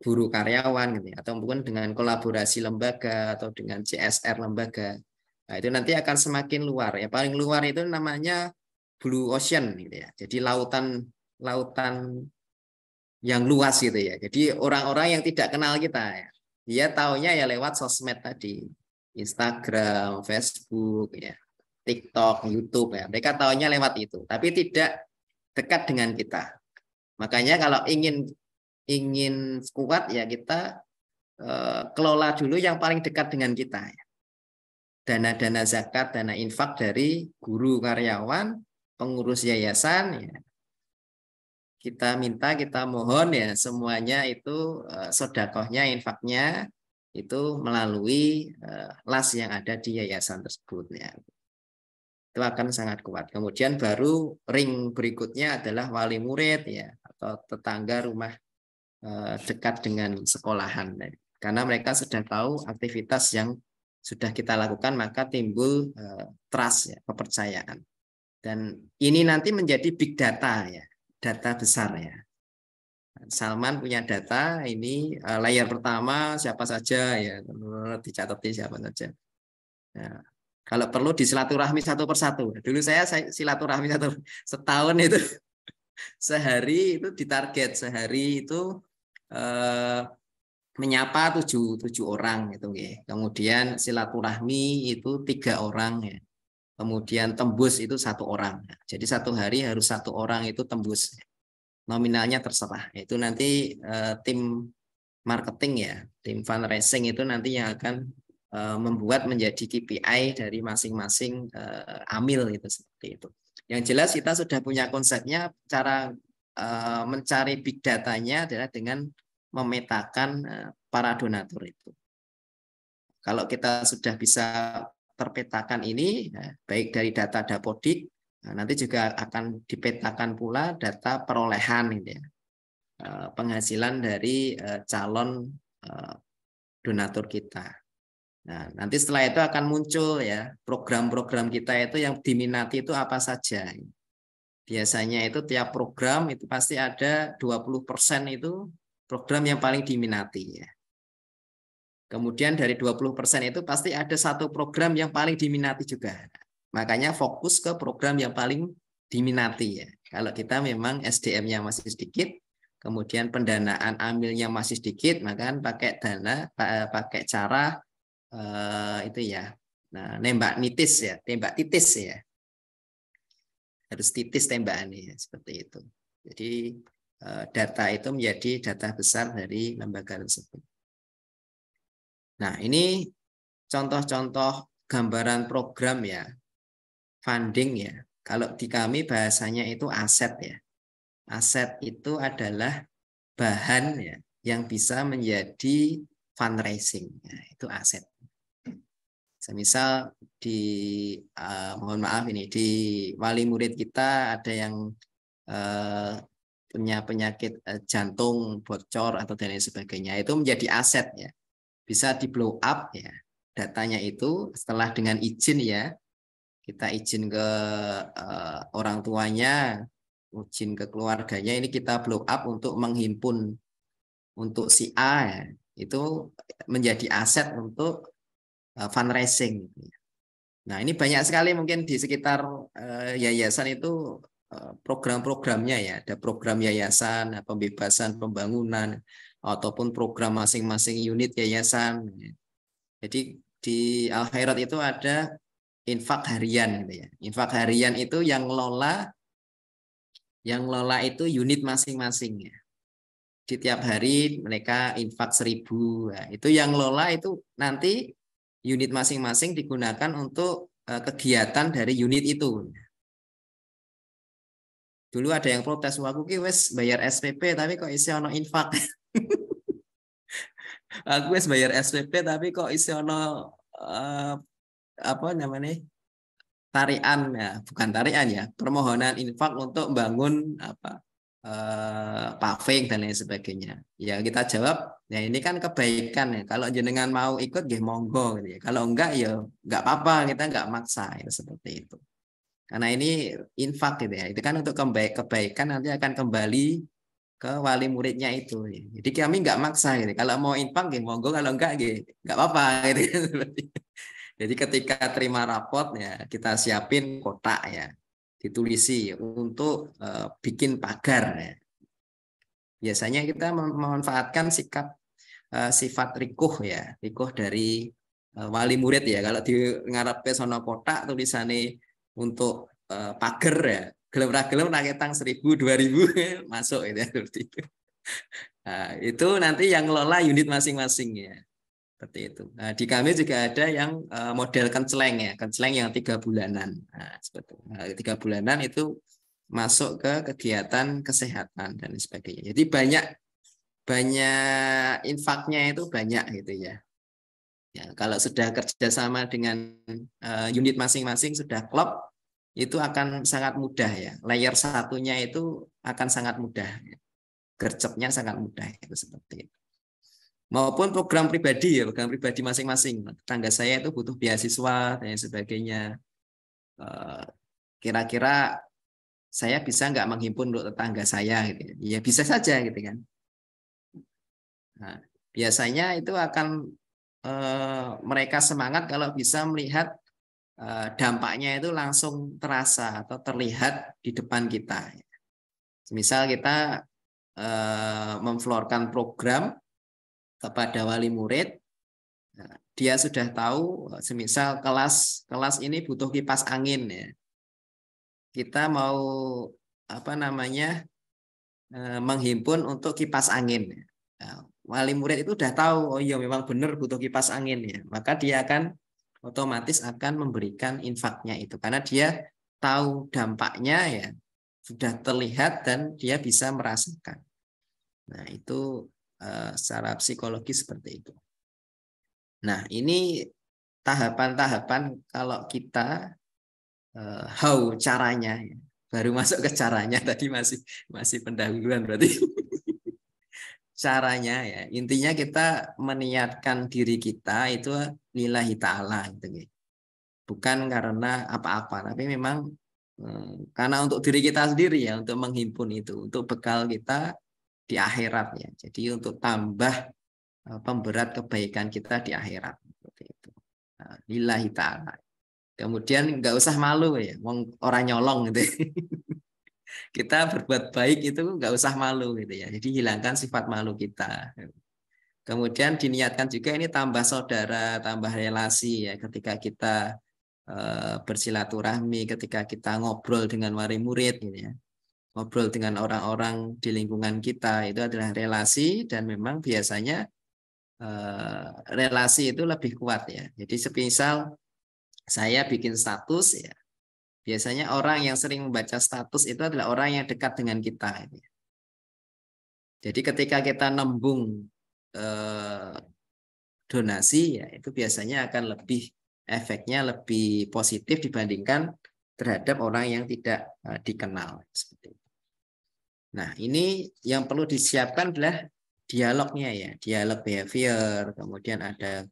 Speaker 2: guru karyawan gitu ya, atau mungkin dengan kolaborasi lembaga atau dengan CSR lembaga. Nah, itu nanti akan semakin luar ya. Paling luar itu namanya blue ocean gitu ya. Jadi lautan yang luas gitu ya. Jadi orang-orang yang tidak kenal kita ya, dia taunya ya lewat sosmed tadi, Instagram, Facebook ya, TikTok, YouTube ya. Mereka taunya lewat itu, tapi tidak dekat dengan kita. Makanya kalau ingin kuat ya kita kelola dulu yang paling dekat dengan kita ya. Dana-dana zakat, dana infak dari guru karyawan, pengurus yayasan ya. Kita minta, kita mohon ya semuanya itu sodakohnya, infaknya itu melalui LAS yang ada di yayasan tersebut ya. Itu akan sangat kuat. Kemudian baru ring berikutnya adalah wali murid ya atau tetangga rumah dekat dengan sekolahan. Karena mereka sudah tahu aktivitas yang sudah kita lakukan, maka timbul trust ya, kepercayaan. Dan ini nanti menjadi big data ya, data besar ya. Salman punya data ini layar pertama siapa saja ya, dicatat siapa saja. Nah, kalau perlu disilaturahmi satu persatu. Dulu saya silaturahmi setahun itu sehari itu ditarget, sehari itu menyapa tujuh orang gitu ya. Kemudian silaturahmi itu 3 orang ya. Kemudian tembus itu 1 orang. Jadi satu hari harus 1 orang itu tembus. Nominalnya terserah. Itu nanti tim marketing ya, tim fundraising itu nanti yang akan membuat menjadi KPI dari masing-masing amil itu seperti itu. Yang jelas kita sudah punya konsepnya, cara mencari big datanya adalah dengan memetakan para donatur itu. Kalau kita sudah bisa terpetakan ini, baik dari data Dapodik, nanti juga akan dipetakan pula data perolehan gitu ya, penghasilan dari calon donatur kita. Nah, nanti setelah itu akan muncul ya program-program kita itu yang diminati itu apa saja. Biasanya itu tiap program itu pasti ada 20% itu program yang paling diminati ya. Kemudian dari 20% itu pasti ada 1 program yang paling diminati juga. Makanya fokus ke program yang paling diminati ya. Kalau kita memang SDM-nya masih sedikit, kemudian pendanaan amilnya masih sedikit, maka pakai cara itu ya. Nah, nembak nitis ya, tembak titis ya. Harus titis tembakannya ya, seperti itu. Jadi data itu menjadi data besar dari lembaga tersebut. Nah, ini contoh-contoh gambaran program ya, funding ya. Kalau di kami bahasanya itu aset ya. Aset itu adalah bahan ya yang bisa menjadi fundraising. Ya, itu aset. Semisal mohon maaf ini di wali murid kita ada yang punya penyakit jantung bocor atau dan lain sebagainya, itu menjadi aset ya, bisa di blow up ya datanya itu setelah dengan izin ya, kita izin ke orang tuanya, izin ke keluarganya, ini kita blow up untuk menghimpun untuk si A ya, itu menjadi aset untuk fundraising. Nah, ini banyak sekali mungkin di sekitar yayasan itu program-programnya ya. Ada program yayasan, pembebasan pembangunan, ataupun program masing-masing unit yayasan. Jadi di Al Khairat itu ada infak harian gitu ya. Infak harian itu yang lola itu unit masing-masing ya. Di tiap hari mereka infak 1.000. Nah, itu yang lola itu nanti unit masing-masing digunakan untuk kegiatan dari unit itu. Dulu ada yang protes, aku ki wes bayar SPP tapi kok isi ono infak. Aku wes bayar SPP tapi kok isi ono apa namanya? Tarian ya, bukan tarian ya, permohonan infak untuk bangun apa paving dan lain sebagainya. Ya kita jawab, ya ini kan kebaikan ya. Kalau jenengan mau ikut, ya monggo gitu ya. Kalau enggak ya enggak apa-apa, kita enggak maksa ya, seperti itu. Karena ini infak gitu ya. Itu kan untuk kebaikan nanti akan kembali ke wali muridnya itu. Ya. Jadi kami enggak maksa gitu. Kalau mau infak ya monggo, kalau enggak ya enggak apa-apa gitu. Jadi ketika terima rapot ya kita siapin kotak ya, ditulisi untuk bikin pagar ya. Biasanya kita memanfaatkan sifat rikuh ya, rikuh dari wali murid ya. Kalau di ngarepe sono kotak tulisannya untuk pagar ya, gelem naketang 1.000 2.000 masuk itu ya, seperti itu. Nah, itu nanti yang ngelola unit masing-masing ya. Seperti itu. Nah, di kami juga ada yang model kenceleng ya, kenceleng yang 3 bulanan. Nah, seperti itu. Nah, 3 bulanan itu masuk ke kegiatan kesehatan dan sebagainya. Jadi banyak infaknya itu banyak gitu ya. Ya, kalau sudah kerjasama dengan unit masing-masing sudah klop, itu akan sangat mudah ya. Layer satunya itu akan sangat mudah. Gercepnya sangat mudah itu seperti itu. Maupun program pribadi ya, program pribadi masing-masing. Tetangga saya itu butuh beasiswa dan sebagainya. Kira-kira saya bisa nggak menghimpun untuk tetangga saya gitu. Ya bisa saja gitu kan. Nah, biasanya itu akan mereka semangat kalau bisa melihat dampaknya itu langsung terasa atau terlihat di depan kita. Misal kita memflorkan program kepada wali murid, dia sudah tahu, semisal kelas ini butuh kipas angin ya. Kita mau apa namanya menghimpun untuk kipas angin. Nah, wali murid itu sudah tahu, oh iya memang benar butuh kipas angin ya. Maka dia akan otomatis akan memberikan infaknya itu karena dia tahu dampaknya ya, sudah terlihat dan dia bisa merasakan. Nah, itu secara psikologis seperti itu. Nah, ini tahapan-tahapan kalau kita how caranya ya. Baru masuk ke caranya, tadi masih pendahuluan berarti. Caranya ya, intinya kita meniatkan diri kita itu lillahi ta'ala gitu. Bukan karena apa-apa, tapi memang karena untuk diri kita sendiri ya, untuk menghimpun itu, untuk bekal kita di akhirat ya. Jadi untuk tambah pemberat kebaikan kita di akhirat seperti itu. Nah, lillahi ta'ala. Kemudian nggak usah malu ya, orang nyolong gitu. Kita berbuat baik itu nggak usah malu gitu ya. Jadi hilangkan sifat malu kita. Kemudian diniatkan juga ini tambah saudara, tambah relasi ya ketika kita bersilaturahmi, ketika kita ngobrol dengan wali murid gitu ya. Ngobrol dengan orang-orang di lingkungan kita itu adalah relasi dan memang biasanya relasi itu lebih kuat ya. Jadi semisal saya bikin status ya, Biasanya orang yang sering membaca status itu adalah orang yang dekat dengan kita. Jadi ketika kita nembung donasi, ya itu biasanya akan lebih efeknya lebih positif dibandingkan terhadap orang yang tidak dikenal. Seperti itu. Nah, ini yang perlu disiapkan adalah dialognya ya, dialog behavior, kemudian ada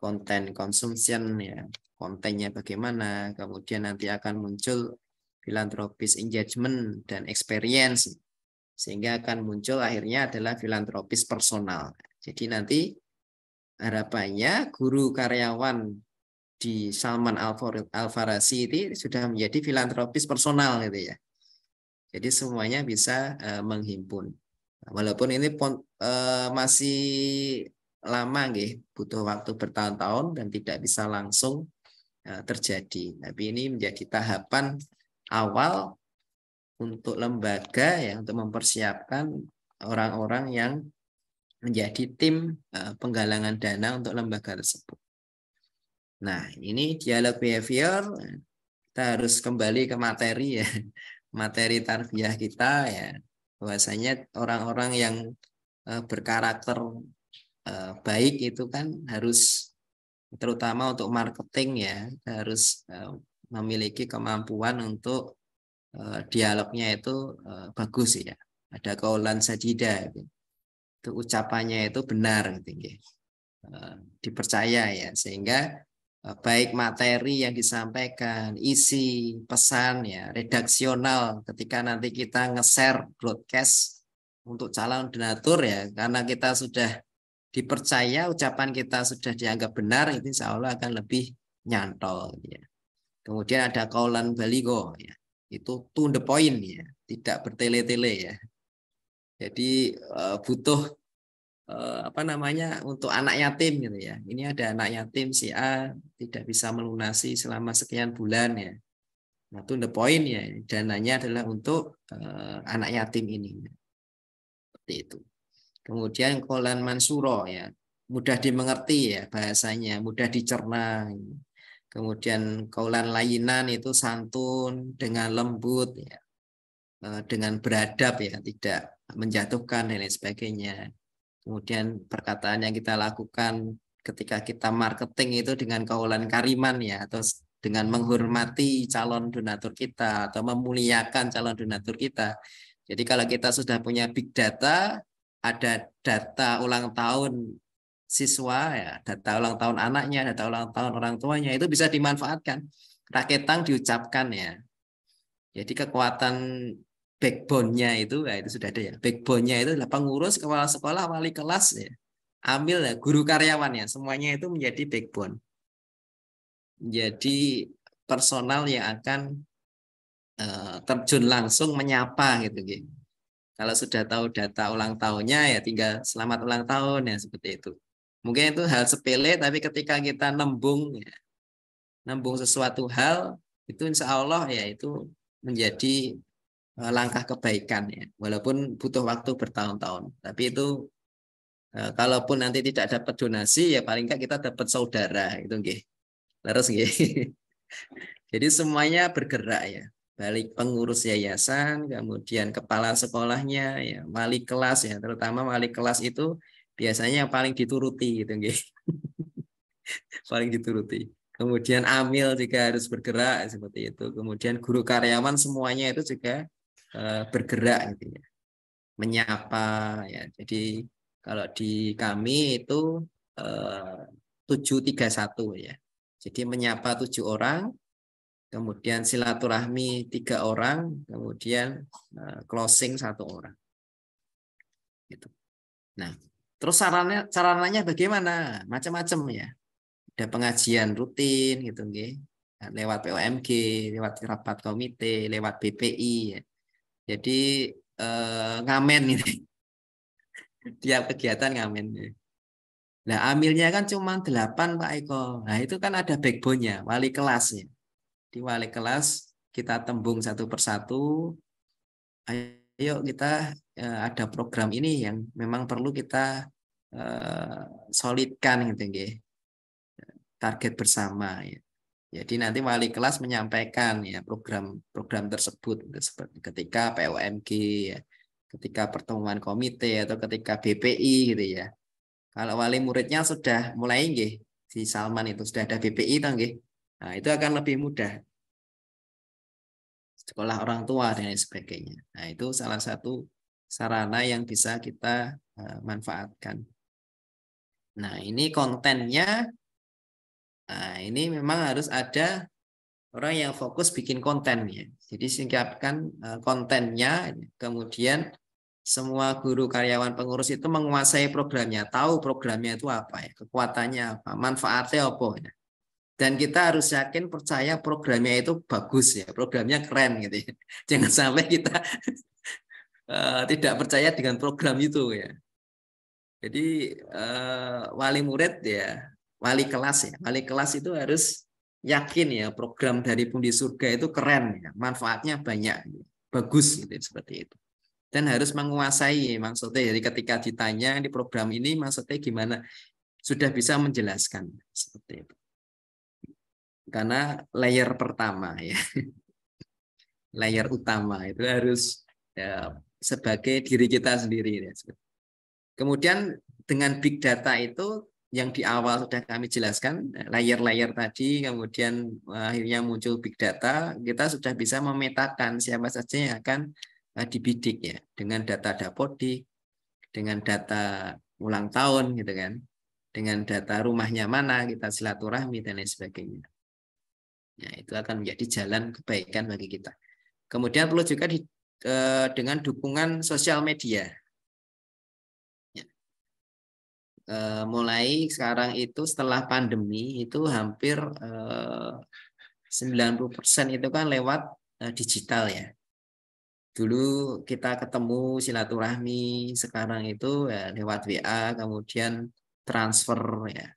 Speaker 2: konten consumption ya, kontennya bagaimana, kemudian nanti akan muncul philanthropist engagement dan experience, sehingga akan muncul akhirnya adalah filantropis personal. Jadi nanti harapannya guru karyawan di Salman Al-Farisi itu sudah menjadi filantropis personal gitu ya. Jadi semuanya bisa menghimpun. Walaupun ini masih lama nggih, butuh waktu bertahun-tahun dan tidak bisa langsung terjadi. Tapi ini menjadi tahapan awal untuk lembaga ya, untuk mempersiapkan orang-orang yang menjadi tim penggalangan dana untuk lembaga tersebut. Nah, ini dialog behavior, kita harus kembali ke materi ya, materi tarbiyah kita ya, bahwasanya orang-orang yang berkarakter baik itu kan harus, terutama untuk marketing ya, harus memiliki kemampuan untuk dialognya itu bagus ya, ada qaulan sadida, itu ucapannya itu benar gitu, dipercaya ya, sehingga baik materi yang disampaikan, isi pesan ya, redaksional ketika nanti kita nge-share broadcast untuk calon donatur ya, karena kita sudah dipercaya, ucapan kita sudah dianggap benar, itu insya Allah akan lebih nyantol ya. Kemudian ada qaulan baligho ya, itu to the point ya, tidak bertele-tele ya. Jadi butuh apa namanya, untuk anak yatim gitu ya. Ini ada anak yatim si A tidak bisa melunasi selama sekian bulan ya. Nah, to the point ya, dananya adalah untuk anak yatim ini. Seperti itu. Kemudian qaulan mansuro ya, mudah dimengerti ya bahasanya, mudah dicerna. Kemudian qaulan layinan itu santun, dengan lembut ya, dengan beradab ya, tidak menjatuhkan dan lain sebagainya. Kemudian perkataan yang kita lakukan ketika kita marketing itu dengan qaulan kariman ya, atau dengan menghormati calon donatur kita atau memuliakan calon donatur kita. Jadi kalau kita sudah punya big data, ada data ulang tahun siswa ya, data ulang tahun anaknya, data ulang tahun orang tuanya, itu bisa dimanfaatkan. Raketang diucapkan ya. Jadi kekuatan backbone-nya itu, ya itu sudah ada ya. Backbone-nya itu adalah pengurus, kepala sekolah, wali kelas ya, amil ya, guru karyawan ya, semuanya itu menjadi backbone. Jadi personal yang akan terjun langsung menyapa gitu. Kalau sudah tahu data ulang tahunnya ya tinggal selamat ulang tahun ya, seperti itu. Mungkin itu hal sepele, tapi ketika kita nembung ya, nembung sesuatu hal itu insya Allah ya itu menjadi langkah kebaikan ya, walaupun butuh waktu bertahun-tahun. Tapi itu kalaupun nanti tidak dapat donasi ya paling nggak kita dapat saudara itu nggih. Terus nggih. Jadi semuanya bergerak ya. Balik pengurus yayasan, kemudian kepala sekolahnya ya, wali kelas ya, terutama wali kelas itu biasanya yang paling dituruti gitu nggih. Paling dituruti. Kemudian amil juga harus bergerak seperti itu. Kemudian guru karyawan semuanya itu juga bergerak gitu ya, menyapa ya. Jadi kalau di kami itu 731 ya. Jadi menyapa 7 orang, kemudian silaturahmi 3 orang, kemudian closing 1 orang. Gitu. Nah, terus sarananya bagaimana? Macam-macam ya. Ada pengajian rutin gitu nggih. Lewat POMG, lewat rapat komite, lewat BPI ya. Jadi ngamen ini. Tiap kegiatan ngamen. Nah, amilnya kan cuma 8 Pak Eko. Nah, itu kan ada backbone-nya, wali kelas ya. Di wali kelas kita tembung satu persatu. Ayo kita ada program ini yang memang perlu kita solidkan gitu nggih. Target bersama ya. Jadi nanti wali kelas menyampaikan ya program tersebut seperti ketika POMG ya, ketika pertemuan komite atau ketika BPI gitu ya. Kalau wali muridnya sudah mulai nggih, si Salman itu sudah ada BPI toh nggih. Nah, itu akan lebih mudah. Sekolah orang tua dan lain sebagainya. Nah, itu salah satu sarana yang bisa kita manfaatkan. Nah, ini kontennya. Nah, ini memang harus ada orang yang fokus bikin konten ya. Jadi singkatkan kontennya, kemudian semua guru karyawan pengurus itu menguasai programnya, tahu programnya itu apa ya, kekuatannya apa, manfaatnya apa ya. Dan kita harus yakin percaya programnya itu bagus ya, programnya keren gitu ya. Jangan sampai kita tidak percaya dengan program itu ya. Jadi wali murid ya, wali kelas ya, wali kelas itu harus yakin ya program dari Pundi Surga itu keren ya, manfaatnya banyak, bagus gitu seperti itu. Dan harus menguasai maksudnya jadi ketika ditanya di program ini maksudnya gimana, sudah bisa menjelaskan seperti itu. Karena layer pertama ya, layer utama itu harus ya, sebagai diri kita sendiri ya. Kemudian dengan big data itu yang di awal sudah kami jelaskan, layer-layer tadi, kemudian akhirnya muncul big data, kita sudah bisa memetakan siapa saja yang akan dibidik ya, dengan data Dapodik, dengan data ulang tahun gitu kan, dengan data rumahnya mana, kita silaturahmi dan lain sebagainya. Ya, itu akan menjadi jalan kebaikan bagi kita. Kemudian perlu juga dengan dukungan sosial media. Mulai sekarang itu setelah pandemi itu hampir 90% itu kan lewat digital ya. Dulu kita ketemu silaturahmi, sekarang itu ya lewat WA, kemudian transfer ya,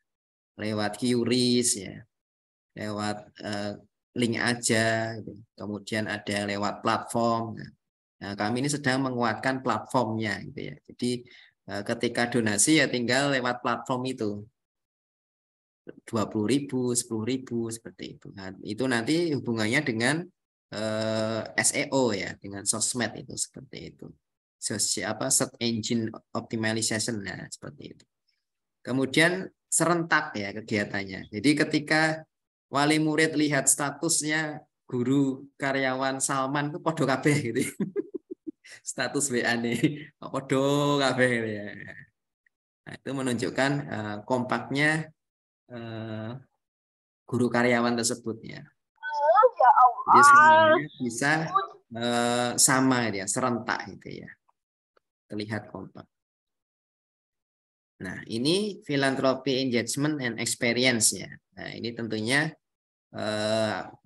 Speaker 2: lewat QRIS ya, lewat link aja, gitu. Kemudian ada lewat platform. Nah, kami ini sedang menguatkan platformnya gitu ya. Jadi ketika donasi ya tinggal lewat platform itu 20.000, 10.000 seperti itu. Nah, itu nanti hubungannya dengan SEO ya, dengan sosmed itu seperti itu. Search engine optimization nah seperti itu. Kemudian serentak ya kegiatannya. Jadi ketika wali murid lihat statusnya guru karyawan Salman itu podo kabeh gitu. Status WA nih podo kabeh gitu ya. Nah, itu menunjukkan kompaknya guru karyawan tersebut ya. Jadi semuanya bisa sama ya, serentak gitu ya. Terlihat kompak. Nah, ini philanthropy engagement and experience ya. Nah, ini tentunya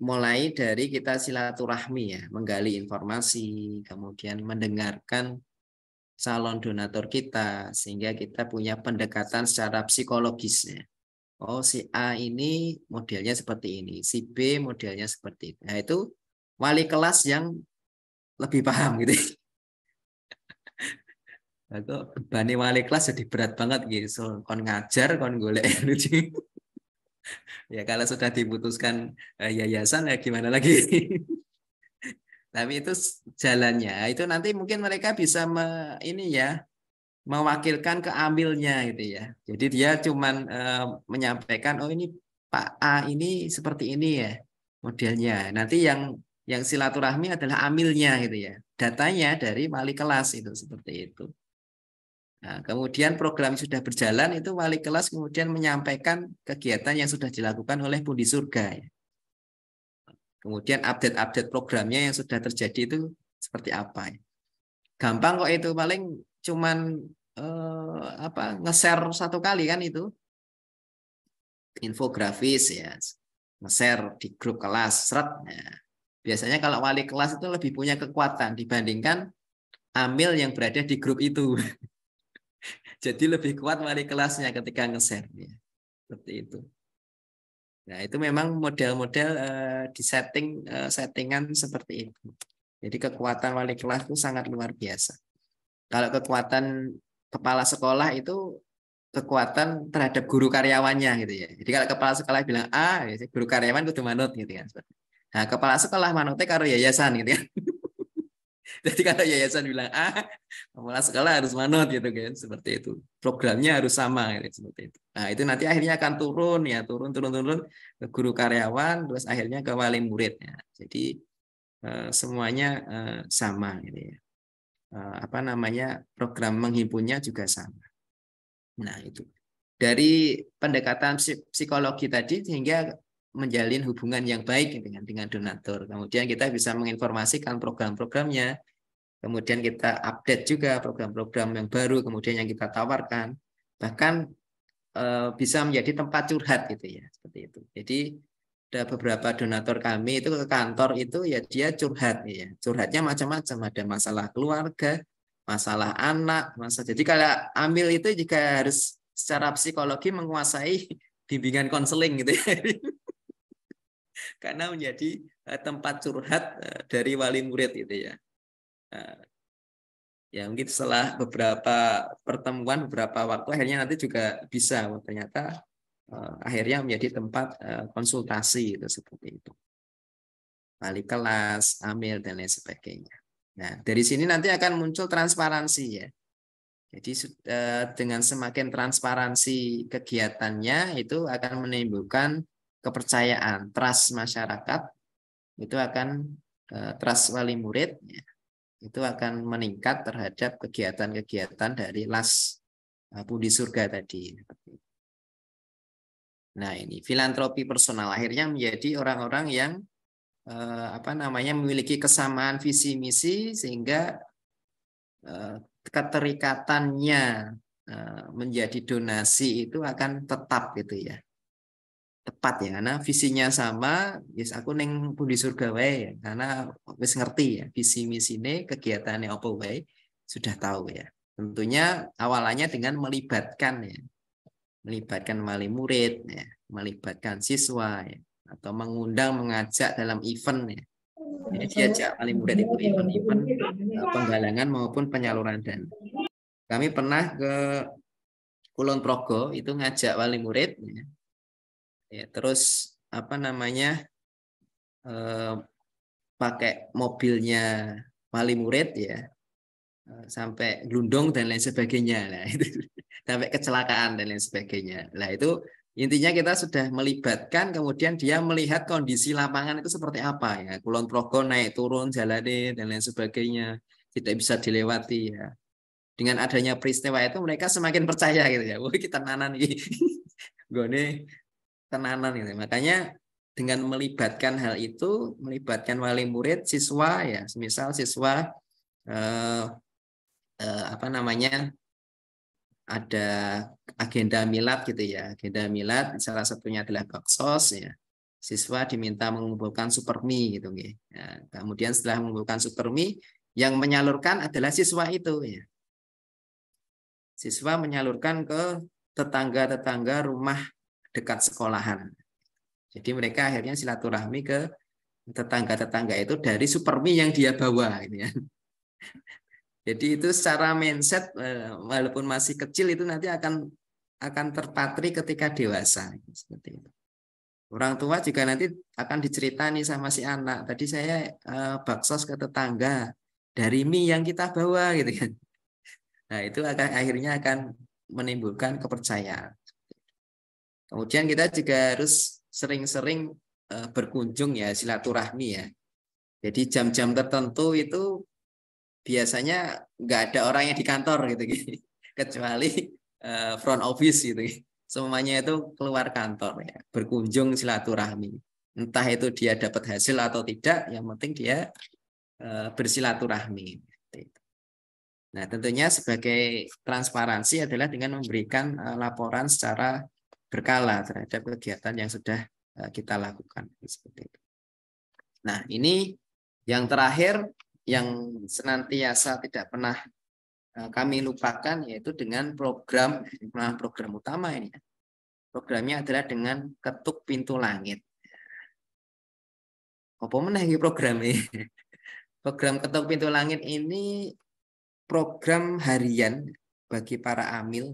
Speaker 2: mulai dari kita silaturahmi ya, menggali informasi, kemudian mendengarkan calon donatur kita sehingga kita punya pendekatan secara psikologisnya. Oh, si A ini modelnya seperti ini, si B modelnya seperti itu. Nah, itu wali kelas yang lebih paham gitu. Itu beban wali kelas jadi berat banget gitu. So, kon ngajar, kon golek lucu. Ya kalau sudah diputuskan yayasan ya gimana lagi. Tapi itu jalannya. Itu nanti mungkin mereka bisa ini ya mewakilkan keambilnya gitu ya. Jadi dia cuman menyampaikan oh ini Pak A ini seperti ini ya modelnya. Nanti yang silaturahmi adalah amilnya gitu ya. Datanya dari wali kelas itu seperti itu. Nah, kemudian program sudah berjalan itu wali kelas kemudian menyampaikan kegiatan yang sudah dilakukan oleh Pundi Surga. Ya. Kemudian update-update programnya yang sudah terjadi itu seperti apa. Ya. Gampang kok itu paling cuman nge-share satu kali kan itu infografis ya, nge-share di grup kelas seret. Nah, biasanya kalau wali kelas itu lebih punya kekuatan dibandingkan amil yang berada di grup itu. Jadi lebih kuat wali kelasnya ketika nge-share ya. Seperti itu. Nah, itu memang model-model di settingan seperti itu. Jadi kekuatan wali kelas itu sangat luar biasa. Kalau kekuatan kepala sekolah itu kekuatan terhadap guru karyawannya gitu ya. Jadi kalau kepala sekolah bilang A, ya guru karyawan kudu manut gitu kan. Nah, kepala sekolah manutnya karo yayasan gitu kan. Jadi kalau yayasan bilang A, kepala sekolah harus manut gitu kan, seperti itu. Programnya harus sama gitu, seperti itu. Nah, itu nanti akhirnya akan turun ya, turun ke guru karyawan, terus akhirnya ke wali murid ya. Jadi semuanya sama gitu ya. Apa namanya, program menghimpunnya juga sama. Nah, itu. Dari pendekatan psikologi tadi sehingga menjalin hubungan yang baik dengan donatur. Kemudian kita bisa menginformasikan program-programnya. Kemudian kita update juga program-program yang baru kemudian yang kita tawarkan. Bahkan bisa menjadi tempat curhat gitu ya, seperti itu. Jadi ada beberapa donatur kami itu ke kantor itu ya dia curhat ya. Curhatnya macam-macam, ada masalah keluarga, masalah anak, jadi kalau ambil itu juga harus secara psikologi menguasai bimbingan konseling gitu ya. Karena menjadi tempat curhat dari wali murid gitu ya. Ya mungkin setelah beberapa pertemuan, beberapa waktu akhirnya nanti juga bisa ternyata akhirnya menjadi tempat konsultasi itu seperti itu. Wali kelas, amil dan lain sebagainya. Nah, dari sini nanti akan muncul transparansi ya. Jadi dengan semakin transparansi kegiatannya itu akan menimbulkan kepercayaan, trust masyarakat, itu akan trust wali murid, ya, itu akan meningkat terhadap kegiatan-kegiatan dari LAS Budi Surga tadi. Nah ini filantropi personal akhirnya menjadi orang-orang yang apa namanya memiliki kesamaan visi misi sehingga keterikatannya menjadi donasi itu akan tetap gitu ya, tepat ya, karena visinya sama. Yes, aku neng Budi Surga wae ya, karena wis ngerti ya visi misine kegiatannya apa wae sudah tahu ya. Tentunya awalannya dengan melibatkan ya, melibatkan wali murid ya, melibatkan siswa ya, atau mengajak dalam event ya. Jadi diajak wali murid itu event-event penggalangan maupun penyaluran dana. Kami pernah ke Kulon Progo itu ngajak wali murid ya. Ya, terus apa namanya pakai mobilnya wali murid ya sampai glundong dan lain sebagainya. Nah, itu sampai kecelakaan dan lain sebagainya. Nah, itu intinya kita sudah melibatkan, kemudian dia melihat kondisi lapangan itu seperti apa ya. Kulon Progo naik turun jalan dan lain sebagainya tidak bisa dilewati ya. Dengan adanya peristiwa itu mereka semakin percaya gitu ya. Wah, kita tenanan nih. Gone tenanan gitu. Makanya dengan melibatkan hal itu, melibatkan wali murid, siswa ya, misal siswa apa namanya ada agenda milad gitu ya, agenda milad salah satunya adalah baksos ya, siswa diminta mengumpulkan supermi gitu ya. Kemudian setelah mengumpulkan supermi yang menyalurkan adalah siswa itu ya, siswa menyalurkan ke tetangga-tetangga rumah dekat sekolahan. Jadi mereka akhirnya silaturahmi ke tetangga-tetangga itu dari supermi yang dia bawa gitu ya. Jadi itu secara mindset walaupun masih kecil itu nanti akan terpatri ketika dewasa seperti itu. Orang tua juga nanti akan diceritani sama si anak. Tadi saya baksos ke tetangga dari mie yang kita bawa gitu kan. Nah, itu akhirnya akan menimbulkan kepercayaan. Kemudian kita juga harus sering-sering berkunjung ya, silaturahmi ya. Jadi jam-jam tertentu itu biasanya nggak ada orang yang di kantor gitu, kecuali front office gitu. Semuanya itu keluar kantor ya, berkunjung silaturahmi. Entah itu dia dapat hasil atau tidak, yang penting dia bersilaturahmi. Nah, tentunya sebagai transparansi adalah dengan memberikan laporan secara berkala terhadap kegiatan yang sudah kita lakukan seperti itu. Nah, ini yang terakhir yang senantiasa tidak pernah kami lupakan yaitu dengan program utama ini. Programnya adalah dengan ketuk pintu langit. Apa meneh program ini? Program ketuk pintu langit ini program harian bagi para amil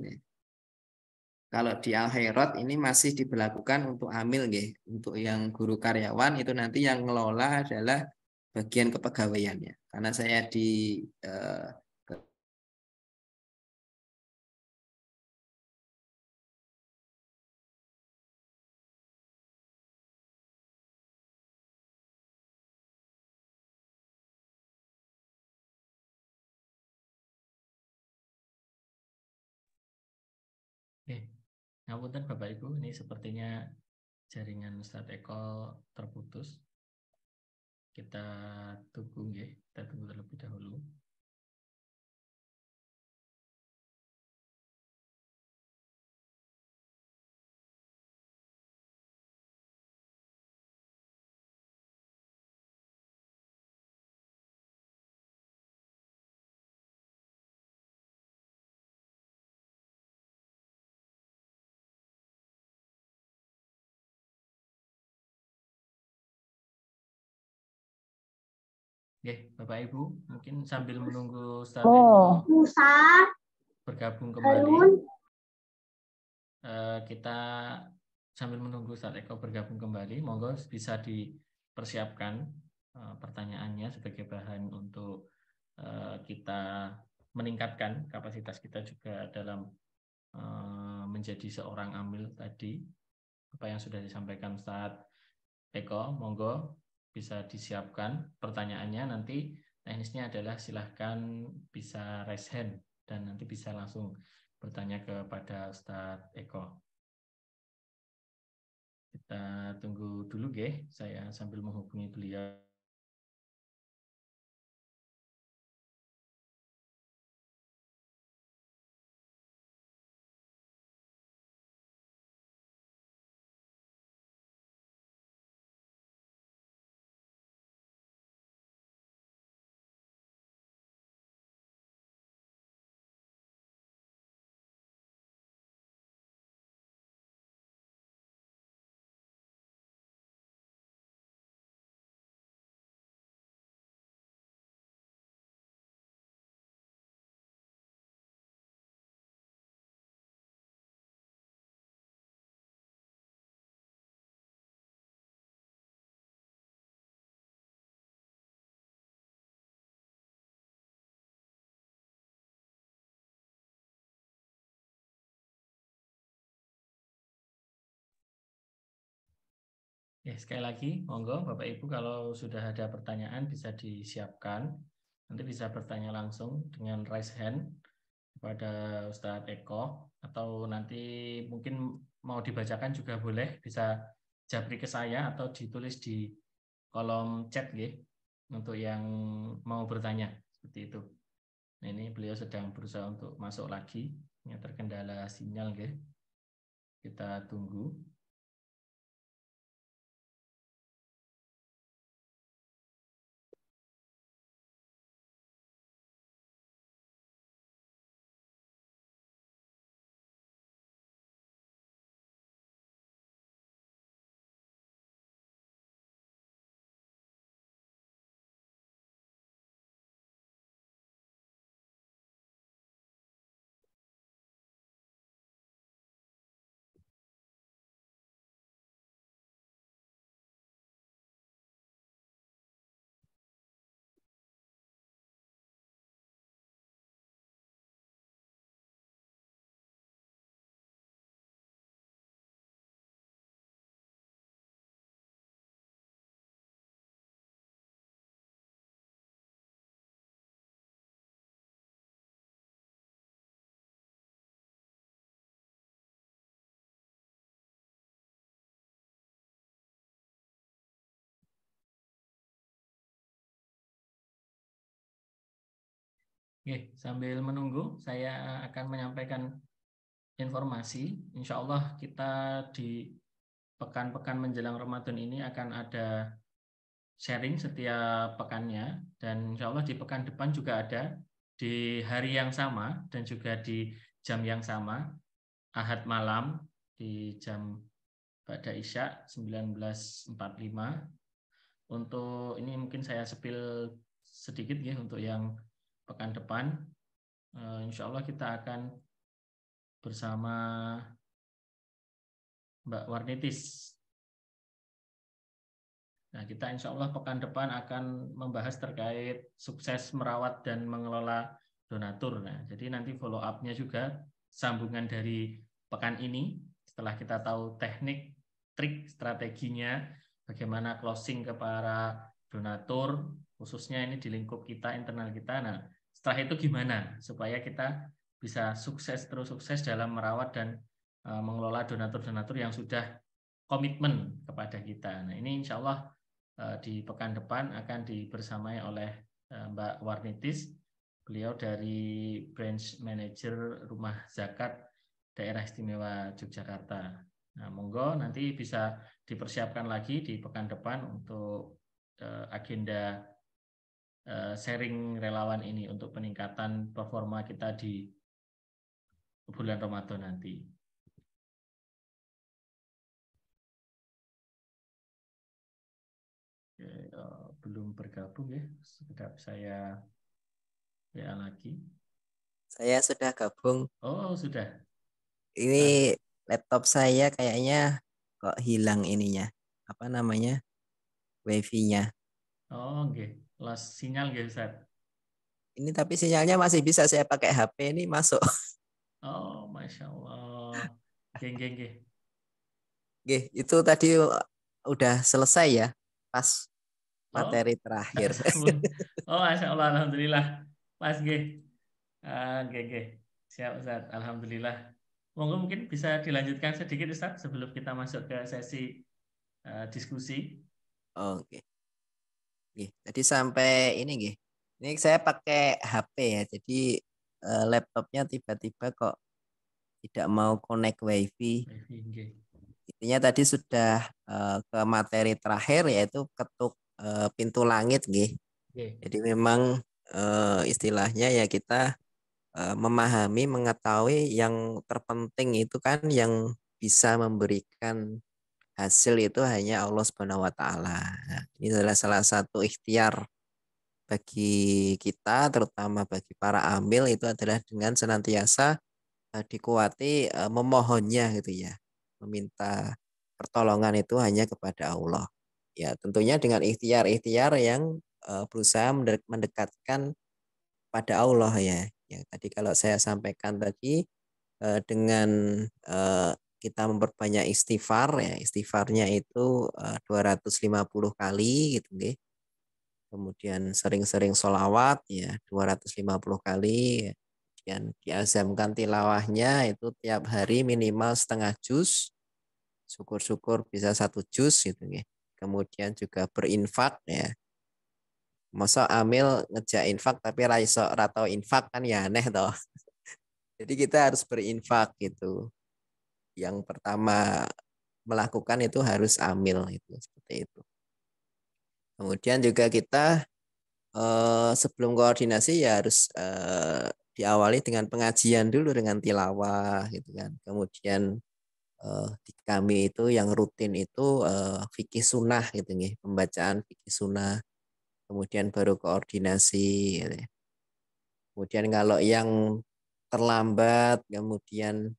Speaker 2: Kalau di akhirat ini masih diberlakukan untuk amil nggih. Untuk yang guru karyawan itu nanti yang ngelola adalah bagian kepegawaiannya. Karena saya di eh,
Speaker 1: Oke, ngapunten Bapak Ibu, ini sepertinya jaringan Ustadz Eko terputus. Kita tunggu nggih, kita tunggu terlebih dahulu. Oke, Bapak Ibu, mungkin sambil menunggu Ustadz Eko bergabung kembali, kita sambil menunggu Ustadz Eko bergabung kembali, monggo bisa dipersiapkan pertanyaannya sebagai bahan untuk kita meningkatkan kapasitas kita juga dalam menjadi seorang amil tadi. Apa yang sudah disampaikan Ustadz Eko, monggo bisa disiapkan pertanyaannya. Nanti teknisnya adalah silahkan bisa raise hand dan nanti bisa langsung bertanya kepada Ustadz Eko. Kita tunggu dulu, saya sambil menghubungi beliau. Ya, sekali lagi, monggo Bapak Ibu kalau sudah ada pertanyaan bisa disiapkan. Nanti bisa bertanya langsung dengan raise hand kepada Ustadz Eko, atau nanti mungkin mau dibacakan juga boleh, bisa japri ke saya atau ditulis di kolom chat untuk yang mau bertanya seperti itu. Nah, ini beliau sedang berusaha untuk masuk lagi, yang terkendala sinyal kita tunggu. Oke, sambil menunggu, saya akan menyampaikan informasi. Insya Allah kita di pekan-pekan menjelang Ramadan ini akan ada sharing setiap pekannya, dan insya Allah di pekan depan juga ada di hari yang sama dan juga di jam yang sama, Ahad malam di jam Ba'da Isya 19.45. Untuk ini mungkin saya spill sedikit untuk yang pekan depan. Insya Allah kita akan bersama Mbak Warnitis. Nah, kita insya Allah pekan depan akan membahas terkait sukses merawat dan mengelola donatur. Nah, jadi nanti follow up-nya juga sambungan dari pekan ini setelah kita tahu teknik, trik, strateginya, bagaimana closing ke para donatur, khususnya ini di lingkup kita, internal kita. Nah, setelah itu gimana supaya kita bisa sukses, terus sukses dalam merawat dan mengelola donatur-donatur yang sudah komitmen kepada kita. Nah, ini insya Allah di pekan depan akan dibersamai oleh Mbak Warnitis. Beliau dari Branch Manager Rumah Zakat Daerah Istimewa Yogyakarta. Nah, monggo nanti bisa dipersiapkan lagi di pekan depan untuk agenda sharing relawan ini untuk peningkatan performa kita di bulan Ramadan nanti. Belum bergabung ya, sedap saya ya lagi.
Speaker 2: Saya sudah gabung.
Speaker 1: Oh, sudah.
Speaker 2: Ini laptop saya kayaknya kok hilang ininya. Apa namanya? Wifi-nya.
Speaker 1: Oh, oke. Lost sinyal nggih, Ustaz.
Speaker 2: Ini tapi sinyalnya masih bisa saya pakai HP ini masuk.
Speaker 1: Oh, Masya Allah. Oke, oke, oke.
Speaker 2: Oke, itu tadi udah selesai ya. Pas
Speaker 1: Oh,
Speaker 2: materi terakhir.
Speaker 1: oh, Masya Allah, Alhamdulillah. Pas, nggih. Oke, oke. Siap, Ustaz. Alhamdulillah. Monggo mungkin bisa dilanjutkan sedikit, Ustaz, sebelum kita masuk ke sesi diskusi.
Speaker 2: Oke. Oke. Jadi sampai ini nggih. Ini saya pakai HP ya. Jadi laptopnya tiba-tiba kok tidak mau connect WiFi.
Speaker 1: Nggih.
Speaker 2: Intinya tadi sudah ke materi terakhir yaitu ketuk pintu langit nggih.
Speaker 1: Nggih.
Speaker 2: Jadi memang istilahnya ya kita memahami, mengetahui yang terpenting itu kan yang bisa memberikan hasil itu hanya Allah Subhanahu wa taala. Nah, ini adalah salah satu ikhtiar bagi kita terutama bagi para amil itu adalah dengan senantiasa dikuati memohonnya gitu ya. Meminta pertolongan itu hanya kepada Allah. Ya, tentunya dengan ikhtiar-ikhtiar yang berusaha mendekatkan pada Allah ya. Yang tadi kalau saya sampaikan tadi dengan kita memperbanyak istighfar ya, istighfarnya itu 250 kali gitu nggih. Kemudian sering-sering sholawat ya 250 kali. Kemudian diazamkan tilawahnya itu tiap hari minimal setengah juz. Syukur-syukur bisa 1 juz gitu nggih. Kemudian juga berinfak ya. Masa amil ngejak infak tapi raiso ratau infak kan ya aneh toh. Jadi kita harus berinfak gitu. Yang pertama melakukan itu harus amil itu seperti itu. Kemudian juga kita sebelum koordinasi ya harus diawali dengan pengajian dulu dengan tilawah gitu kan. Kemudian di kami itu yang rutin itu fikih sunnah gitu nih, pembacaan fikih sunnah. Kemudian baru koordinasi gitu ya. Kemudian kalau yang terlambat kemudian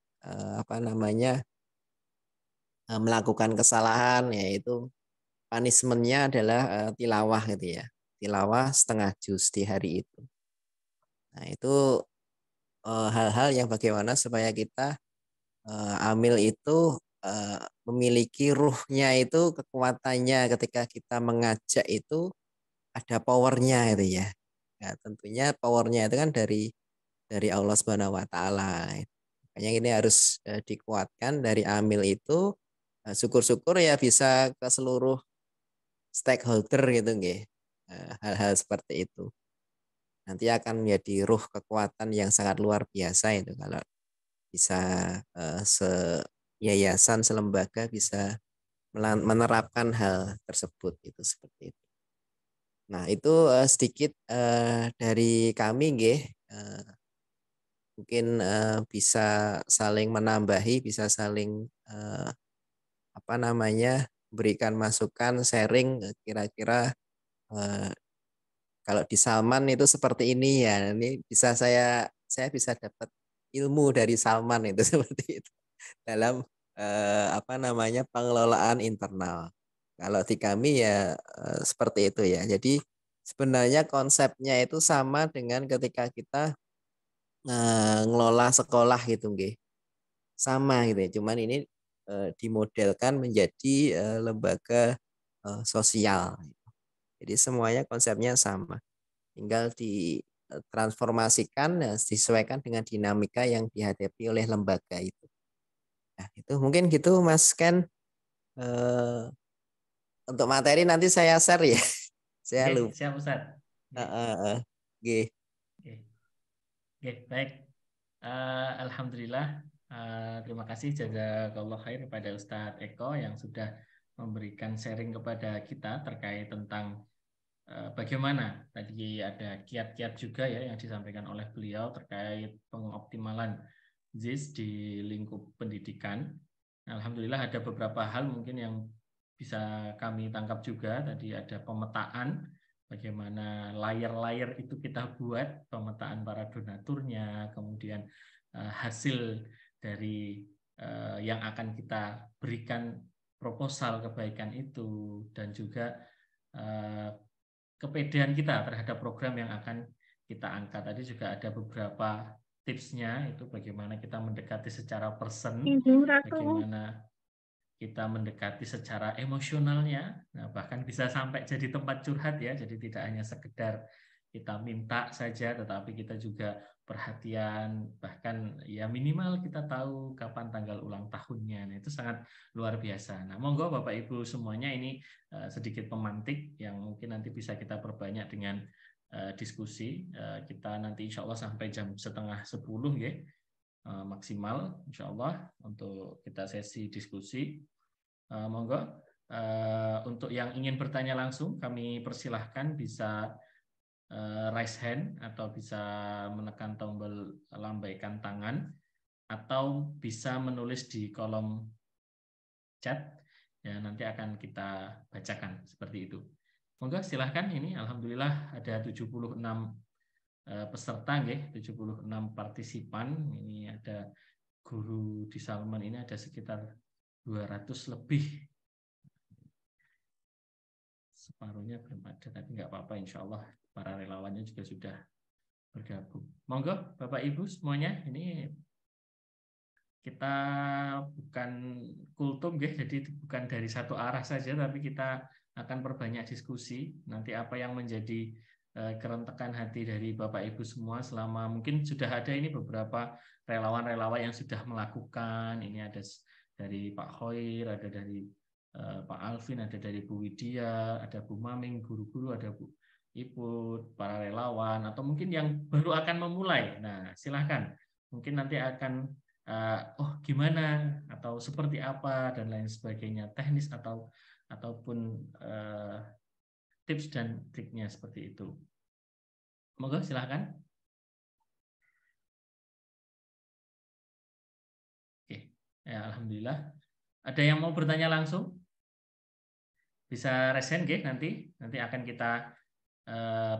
Speaker 2: apa namanya melakukan kesalahan yaitu punishment-nya adalah tilawah gitu ya. Tilawah setengah juz di hari itu. Nah, itu hal-hal yang bagaimana supaya kita amil itu memiliki ruhnya itu kekuatannya ketika kita mengajak itu ada powernya itu ya. Nah, tentunya powernya itu kan dari Allah Subhanahu wa taala. Makanya ini harus dikuatkan dari amil itu syukur-syukur ya bisa ke seluruh stakeholder gitu nggih. Hal-hal seperti itu. Nanti akan menjadi ruh kekuatan yang sangat luar biasa itu kalau bisa yayasan selembaga bisa menerapkan hal tersebut itu seperti itu. Nah, itu sedikit dari kami nggih. Mungkin bisa saling menambahi, bisa saling apa namanya? Berikan masukan, sharing kira-kira kalau di Salman itu seperti ini ya. Ini bisa saya bisa dapat ilmu dari Salman itu seperti itu dalam pengelolaan internal. Kalau di kami ya seperti itu ya. Jadi sebenarnya konsepnya itu sama dengan ketika kita ngelola sekolah gitu, nggih. Sama gitu ya. Cuman ini dimodelkan menjadi lembaga sosial. Jadi semuanya konsepnya sama. Tinggal ditransformasikan disesuaikan dengan dinamika yang dihadapi oleh lembaga itu. Nah, itu mungkin gitu Mas Ken. Eh, untuk materi nanti saya share ya. Saya
Speaker 1: Oke,
Speaker 2: lupa.
Speaker 1: siap Ustaz. Oke,
Speaker 2: Oke.
Speaker 1: oke, oke, baik. Alhamdulillah, terima kasih jazakallah khair kepada Ustadz Eko yang sudah memberikan sharing kepada kita terkait tentang bagaimana tadi ada kiat-kiat juga ya yang disampaikan oleh beliau terkait pengoptimalan ZIS di lingkup pendidikan. Alhamdulillah ada beberapa hal mungkin yang bisa kami tangkap juga. Tadi ada pemetaan, bagaimana layer-layer itu kita buat, pemetaan para donaturnya, kemudian hasil dari yang akan kita berikan proposal kebaikan itu, dan juga kepedean kita terhadap program yang akan kita angkat. Tadi juga ada beberapa tipsnya, itu bagaimana kita mendekati secara person, bagaimana kita mendekati secara emosionalnya, nah, bahkan bisa sampai jadi tempat curhat ya, jadi tidak hanya sekedar kita minta saja, tetapi kita juga perhatian, bahkan ya minimal kita tahu kapan tanggal ulang tahunnya. Nah, itu sangat luar biasa. Nah, monggo Bapak Ibu semuanya, ini sedikit pemantik yang mungkin nanti bisa kita perbanyak dengan diskusi. Kita nanti insya Allah sampai jam 9:30 ya. Maksimal insya Allah untuk kita sesi diskusi. Monggo untuk yang ingin bertanya langsung kami persilahkan bisa raise hand atau bisa menekan tombol lambaikan tangan atau bisa menulis di kolom chat ya, nanti akan kita bacakan seperti itu. Monggo silahkan, ini alhamdulillah ada 76 peserta nggih, 76 partisipan. Ini ada guru di Salman ini ada sekitar 200 lebih. Separuhnya belum ada, tapi nggak apa-apa, insya Allah para relawannya juga sudah bergabung. Monggo Bapak Ibu semuanya, ini kita bukan kultum ya, jadi bukan dari satu arah saja, tapi kita akan perbanyak diskusi. Nanti apa yang menjadi kerentekan hati dari Bapak Ibu semua selama mungkin sudah ada ini beberapa relawan-relawan yang sudah melakukan. Ini ada dari Pak Khoir, ada dari Pak Alvin, ada dari Bu Widya, ada Bu Maming, guru-guru, ada Bu Iput, para relawan, atau mungkin yang baru akan memulai. Nah, silahkan. Mungkin nanti akan oh gimana atau seperti apa dan lain sebagainya, teknis ataupun tips dan triknya seperti itu. Monggo silahkan. Oke, ya, alhamdulillah. Ada yang mau bertanya langsung? Bisa resen nanti akan kita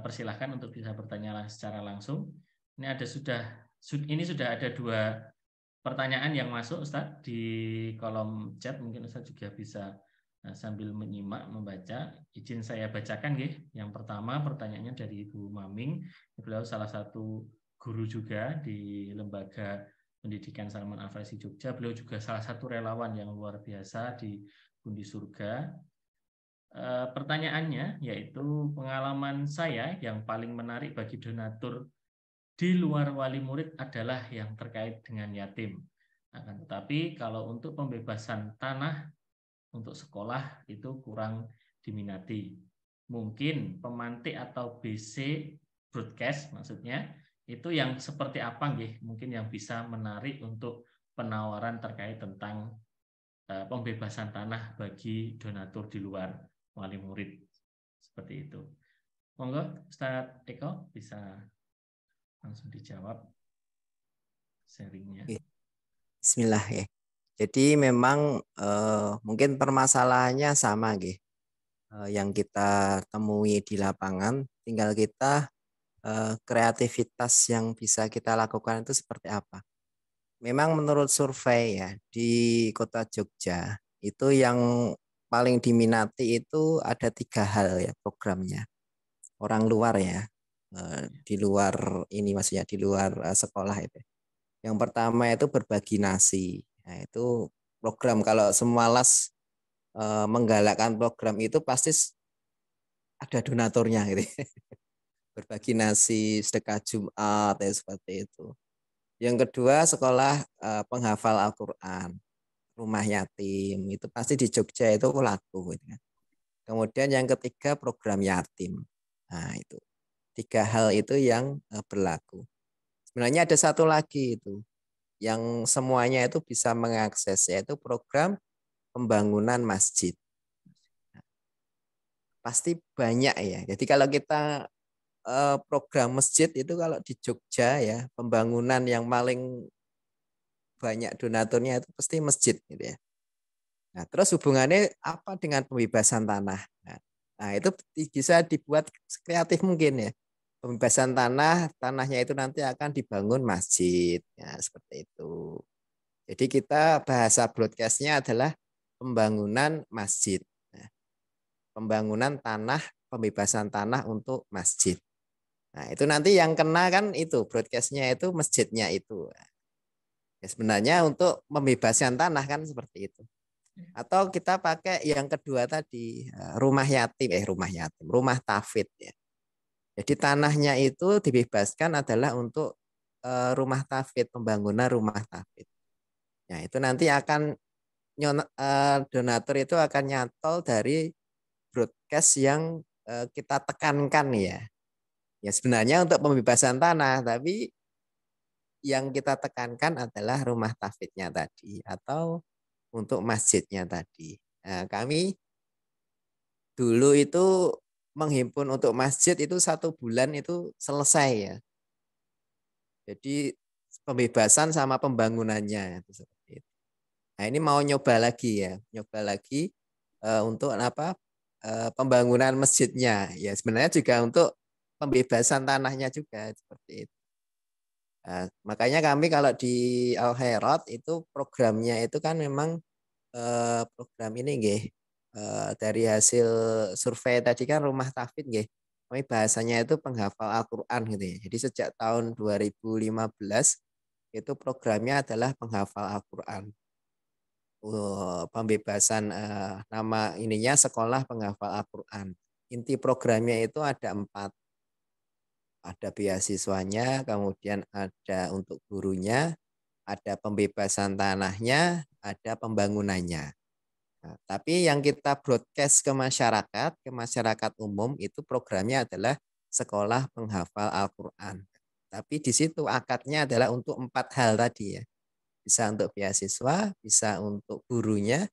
Speaker 1: persilahkan untuk bisa bertanya secara langsung. Ini sudah ada 2 pertanyaan yang masuk Ustadz di kolom chat, mungkin Ustadz juga bisa sambil menyimak membaca. Izin saya bacakan nggih. Yang pertama pertanyaannya dari Ibu Maming. Beliau salah satu guru juga di Lembaga Pendidikan Salman Al Farisi Jogja. Beliau juga salah satu relawan yang luar biasa di Bundi Surga. Pertanyaannya yaitu, pengalaman saya yang paling menarik bagi donatur di luar wali murid adalah yang terkait dengan yatim. Akan tetapi kalau untuk pembebasan tanah untuk sekolah itu kurang diminati. Mungkin pemantik atau BC broadcast maksudnya itu yang seperti apa nggih? Mungkin yang bisa menarik untuk penawaran terkait tentang pembebasan tanah bagi donatur di luar wali murid, seperti itu. Monggo Ustadz Eko bisa langsung dijawab sharingnya.
Speaker 2: Bismillah ya. Jadi memang mungkin permasalahannya sama gitu. Yang kita temui di lapangan, tinggal kita kreativitas yang bisa kita lakukan itu seperti apa. memang menurut survei ya di Kota Jogja itu yang paling diminati itu ada 3 hal ya programnya. Orang luar ya, di luar ini maksudnya di luar sekolah itu. Yang pertama itu berbagi nasi. Nah, itu program kalau Semalas menggalakkan program itu pasti ada donaturnya gitu. Berbagi nasi, sedekah Jumat ya seperti itu. Yang kedua sekolah penghafal Al-Qur'an, rumah yatim itu pasti di Jogja itu laku gitu kan. Kemudian yang ketiga program yatim. Nah, itu 3 hal itu yang berlaku. Sebenarnya ada satu lagi itu yang semuanya itu bisa mengakses yaitu program pembangunan masjid. Pasti banyak ya. Jadi kalau kita program masjid itu kalau di Jogja ya pembangunan yang paling banyak donaturnya itu pasti masjid gitu ya. Nah, terus hubungannya apa dengan pembebasan tanah? Nah, itu bisa dibuat kreatif mungkin ya. Pembebasan tanah, tanahnya itu nanti akan dibangun masjid. Ya, seperti itu. Jadi kita bahasa broadcastnya adalah pembangunan masjid. Nah, pembangunan tanah, pembebasan tanah untuk masjid. Nah, itu nanti yang kena kan itu broadcastnya itu masjidnya itu. Ya, sebenarnya untuk pembebasan tanah kan seperti itu. Atau kita pakai yang kedua tadi rumah tafid ya. Jadi tanahnya itu dibebaskan adalah untuk rumah tafid, pembangunan rumah tafid. Ya, itu nanti akan donatur itu akan nyantol dari broadcast yang kita tekankan ya. Ya sebenarnya untuk pembebasan tanah, tapi yang kita tekankan adalah rumah tafidnya tadi atau untuk masjidnya tadi. Nah, kami dulu itu menghimpun untuk masjid itu 1 bulan itu selesai ya. Jadi pembebasan sama pembangunannya itu seperti itu. Nah ini mau nyoba lagi ya, nyoba lagi untuk apa pembangunan masjidnya. Ya sebenarnya juga untuk pembebasan tanahnya juga seperti itu. Nah, makanya kami kalau di Al Khairot itu programnya itu kan memang program ini nggih dari hasil survei tadi kan rumah tafid nggih. Kami bahasanya itu penghafal Al-Qur'an gitu ya. Jadi sejak tahun 2015 itu programnya adalah penghafal Al-Qur'an. Pembebasan nama ininya sekolah penghafal Al-Qur'an. Inti programnya itu ada 4. Ada beasiswanya, kemudian ada untuk gurunya, ada pembebasan tanahnya, ada pembangunannya. Nah, tapi yang kita broadcast ke masyarakat umum itu programnya adalah sekolah penghafal Al-Qur'an. Tapi di situ akadnya adalah untuk 4 hal tadi ya. Bisa untuk beasiswa, bisa untuk gurunya,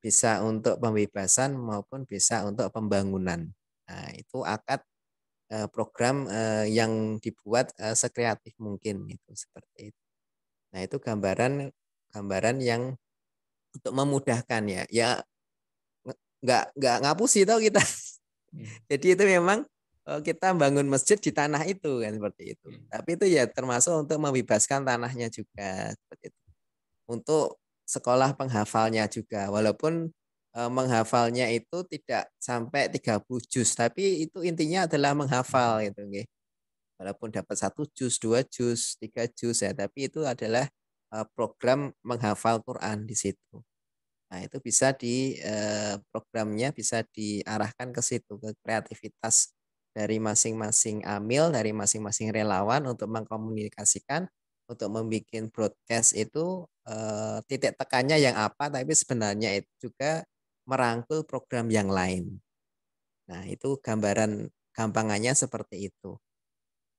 Speaker 2: bisa untuk pembebasan maupun bisa untuk pembangunan. Nah, itu akad program yang dibuat sekreatif mungkin itu seperti itu. Nah, itu gambaran gambaran yang untuk memudahkan ya. Ya nggak ngapusi tau kita. Jadi itu memang kita bangun masjid di tanah itu kan seperti itu. Tapi itu ya termasuk untuk membebaskan tanahnya juga seperti itu. Untuk sekolah penghafalnya juga walaupun menghafalnya itu tidak sampai 30 juz tapi itu intinya adalah menghafal gitu nggih. Walaupun dapat 1 juz, 2 juz, 3 juz ya, tapi itu adalah program menghafal Quran di situ. Nah, itu bisa di programnya bisa diarahkan ke situ, ke kreativitas dari masing-masing amil, dari masing-masing relawan untuk mengkomunikasikan, untuk membuat broadcast itu titik tekannya yang apa, tapi sebenarnya itu juga merangkul program yang lain. Nah, itu gambaran gampangannya seperti itu.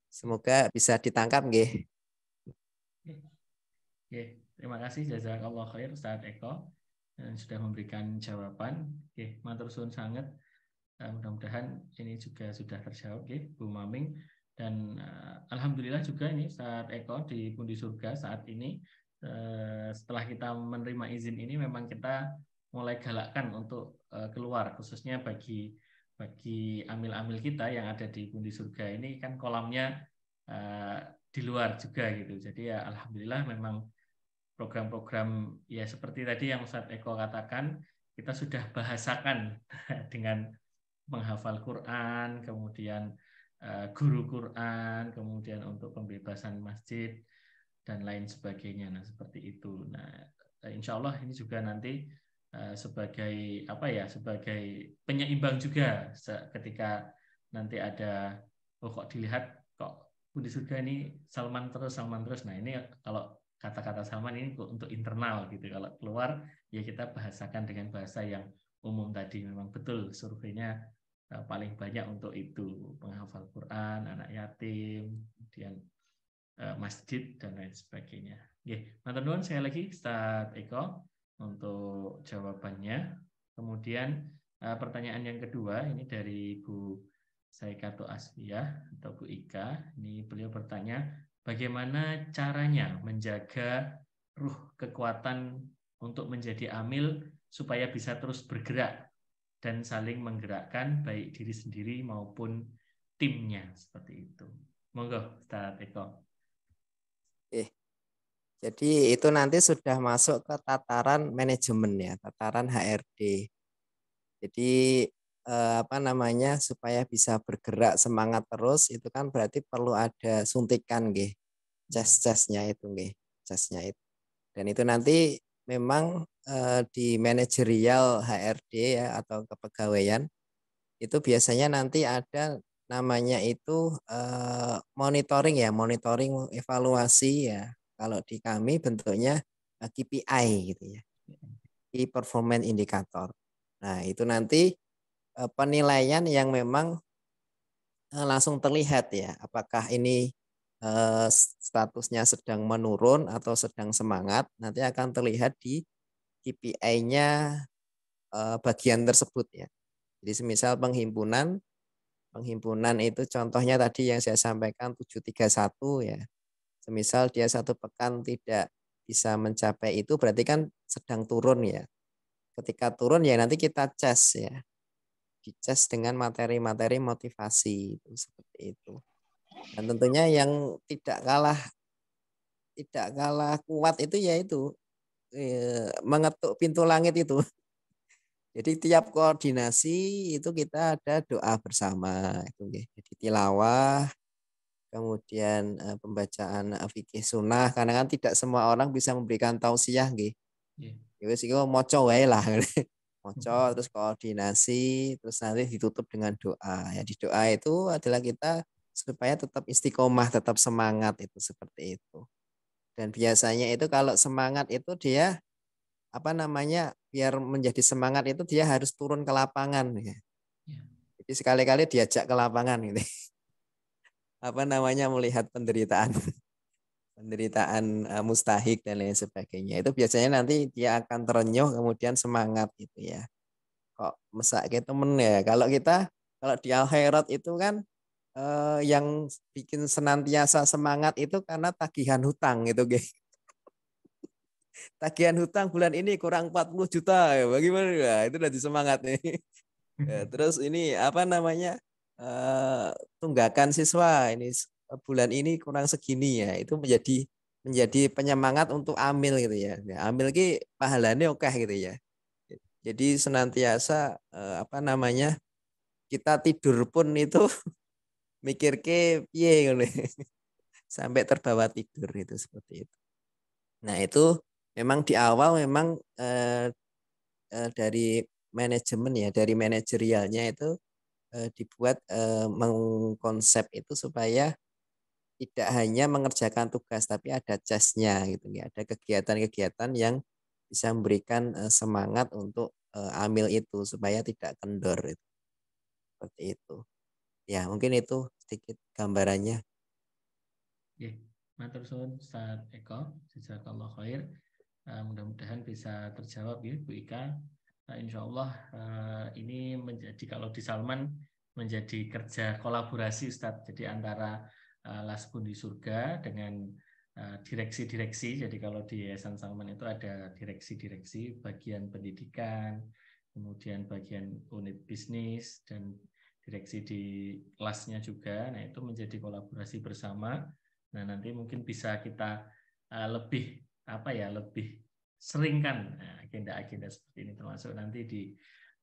Speaker 2: Semoga bisa ditangkap nggih.
Speaker 1: Oke, terima kasih jazakallah khair Ustaz Eko sudah memberikan jawaban. Oke, matur suwun sangat. Mudah-mudahan ini juga sudah terjawab, Bu Maming. Dan alhamdulillah juga ini Ustaz Eko di Pundi Surga saat ini setelah kita menerima izin ini memang kita mulai galakkan untuk keluar, khususnya bagi amil-amil kita yang ada di Pundi Surga ini kan kolamnya di luar juga gitu. Jadi ya alhamdulillah memang program-program ya seperti tadi yang Ustadz Eko katakan, kita sudah bahasakan dengan menghafal Quran, kemudian guru Quran, kemudian untuk pembebasan masjid dan lain sebagainya. Nah, seperti itu. Nah, insya Allah ini juga nanti sebagai apa ya, sebagai penyeimbang juga ketika nanti ada kok dilihat kok di surga ini Salman terus. Nah, ini kalau kata-kata Salman ini untuk internal gitu. Kalau keluar ya kita bahasakan dengan bahasa yang umum tadi. Memang betul surveinya paling banyak untuk itu, penghafal Quran, anak yatim, kemudian masjid dan lain sebagainya. Oke, matur nuwun sekali lagi Ustaz Eko untuk jawabannya. Kemudian pertanyaan yang kedua ini dari Bu Saikato Asfiyah atau Bu Ika. Ini beliau bertanya, bagaimana caranya menjaga ruh kekuatan untuk menjadi amil supaya bisa terus bergerak dan saling menggerakkan baik diri sendiri maupun timnya, seperti itu. Monggo Ustaz Eko.
Speaker 2: Jadi itu nanti sudah masuk ke tataran manajemen ya, tataran HRD. Jadi apa namanya, supaya bisa bergerak semangat terus itu kan berarti perlu ada suntikan nggih. Cas-casnya itu nggih, casnya itu. Dan itu nanti memang di manajerial HRD ya atau kepegawaian itu biasanya nanti ada namanya itu monitoring ya, monitoring evaluasi ya. Kalau di kami bentuknya KPI gitu ya, Key Performance Indicator. Nah itu nanti penilaian yang memang langsung terlihat ya, apakah ini statusnya sedang menurun atau sedang semangat, nanti akan terlihat di KPI-nya bagian tersebut ya. Jadi semisal penghimpunan itu contohnya tadi yang saya sampaikan 731 ya. Semisal dia 1 pekan tidak bisa mencapai itu berarti kan sedang turun ya. Ketika turun ya nanti kita cas ya. Dicas dengan materi-materi motivasi itu seperti itu. Dan tentunya yang tidak kalah kuat itu yaitu mengetuk pintu langit itu. Jadi tiap koordinasi itu kita ada doa bersama itu. Jadi tilawah, kemudian pembacaan fikih sunnah, karena kan tidak semua orang bisa memberikan tausiah nggih. Wis iku maca wae lah. Maca terus koordinasi, terus nanti ditutup dengan doa. Ya di doa itu adalah kita supaya tetap istiqomah, tetap semangat itu seperti itu. Dan biasanya itu kalau semangat itu dia apa namanya, biar menjadi semangat itu dia harus turun ke lapangan ya. Jadi sekali-kali diajak ke lapangan gitu. Apa namanya, melihat penderitaan mustahik dan lain sebagainya. Itu biasanya nanti dia akan terenyuh kemudian semangat gitu ya. Kok mesak gitu temen ya. Kalau di akhirat itu kan yang bikin senantiasa semangat itu karena tagihan hutang gitu guys. Tagihan hutang bulan ini kurang 40 juta ya. Bagaimana ya? Itu udah semangat nih. Ya, terus ini apa namanya? Tunggakan siswa ini bulan ini kurang segini ya. Itu menjadi penyemangat untuk amil gitu ya. Amil ki pahalanya oke gitu ya. Jadi senantiasa apa namanya? Kita tidur pun itu mikir ke piye gitu. Sampai terbawa tidur itu seperti itu. Nah, itu memang di awal memang dari manajemen ya, dari manajerialnya itu dibuat mengkonsep itu supaya tidak hanya mengerjakan tugas tapi ada jasnya gitu ya, ada kegiatan-kegiatan yang bisa memberikan semangat untuk amil itu supaya tidak kendor itu. Seperti itu. Ya, mungkin itu sedikit gambarannya.
Speaker 1: Ya, matur suwun Ustaz Eko, jazakallah khair. Mudah-mudahan bisa terjawab ya Bu Ika. Insya Allah ini menjadi, kalau di Salman menjadi kerja kolaborasi Ustadz. Jadi antara Laskun di Surga dengan direksi-direksi. Jadi kalau di Yayasan Salman itu ada direksi-direksi, bagian pendidikan, kemudian bagian unit bisnis, dan direksi di kelasnya juga. Nah, itu menjadi kolaborasi bersama. Nah, nanti mungkin bisa kita lebih apa ya, lebih sering kan agenda-agenda seperti ini, termasuk nanti di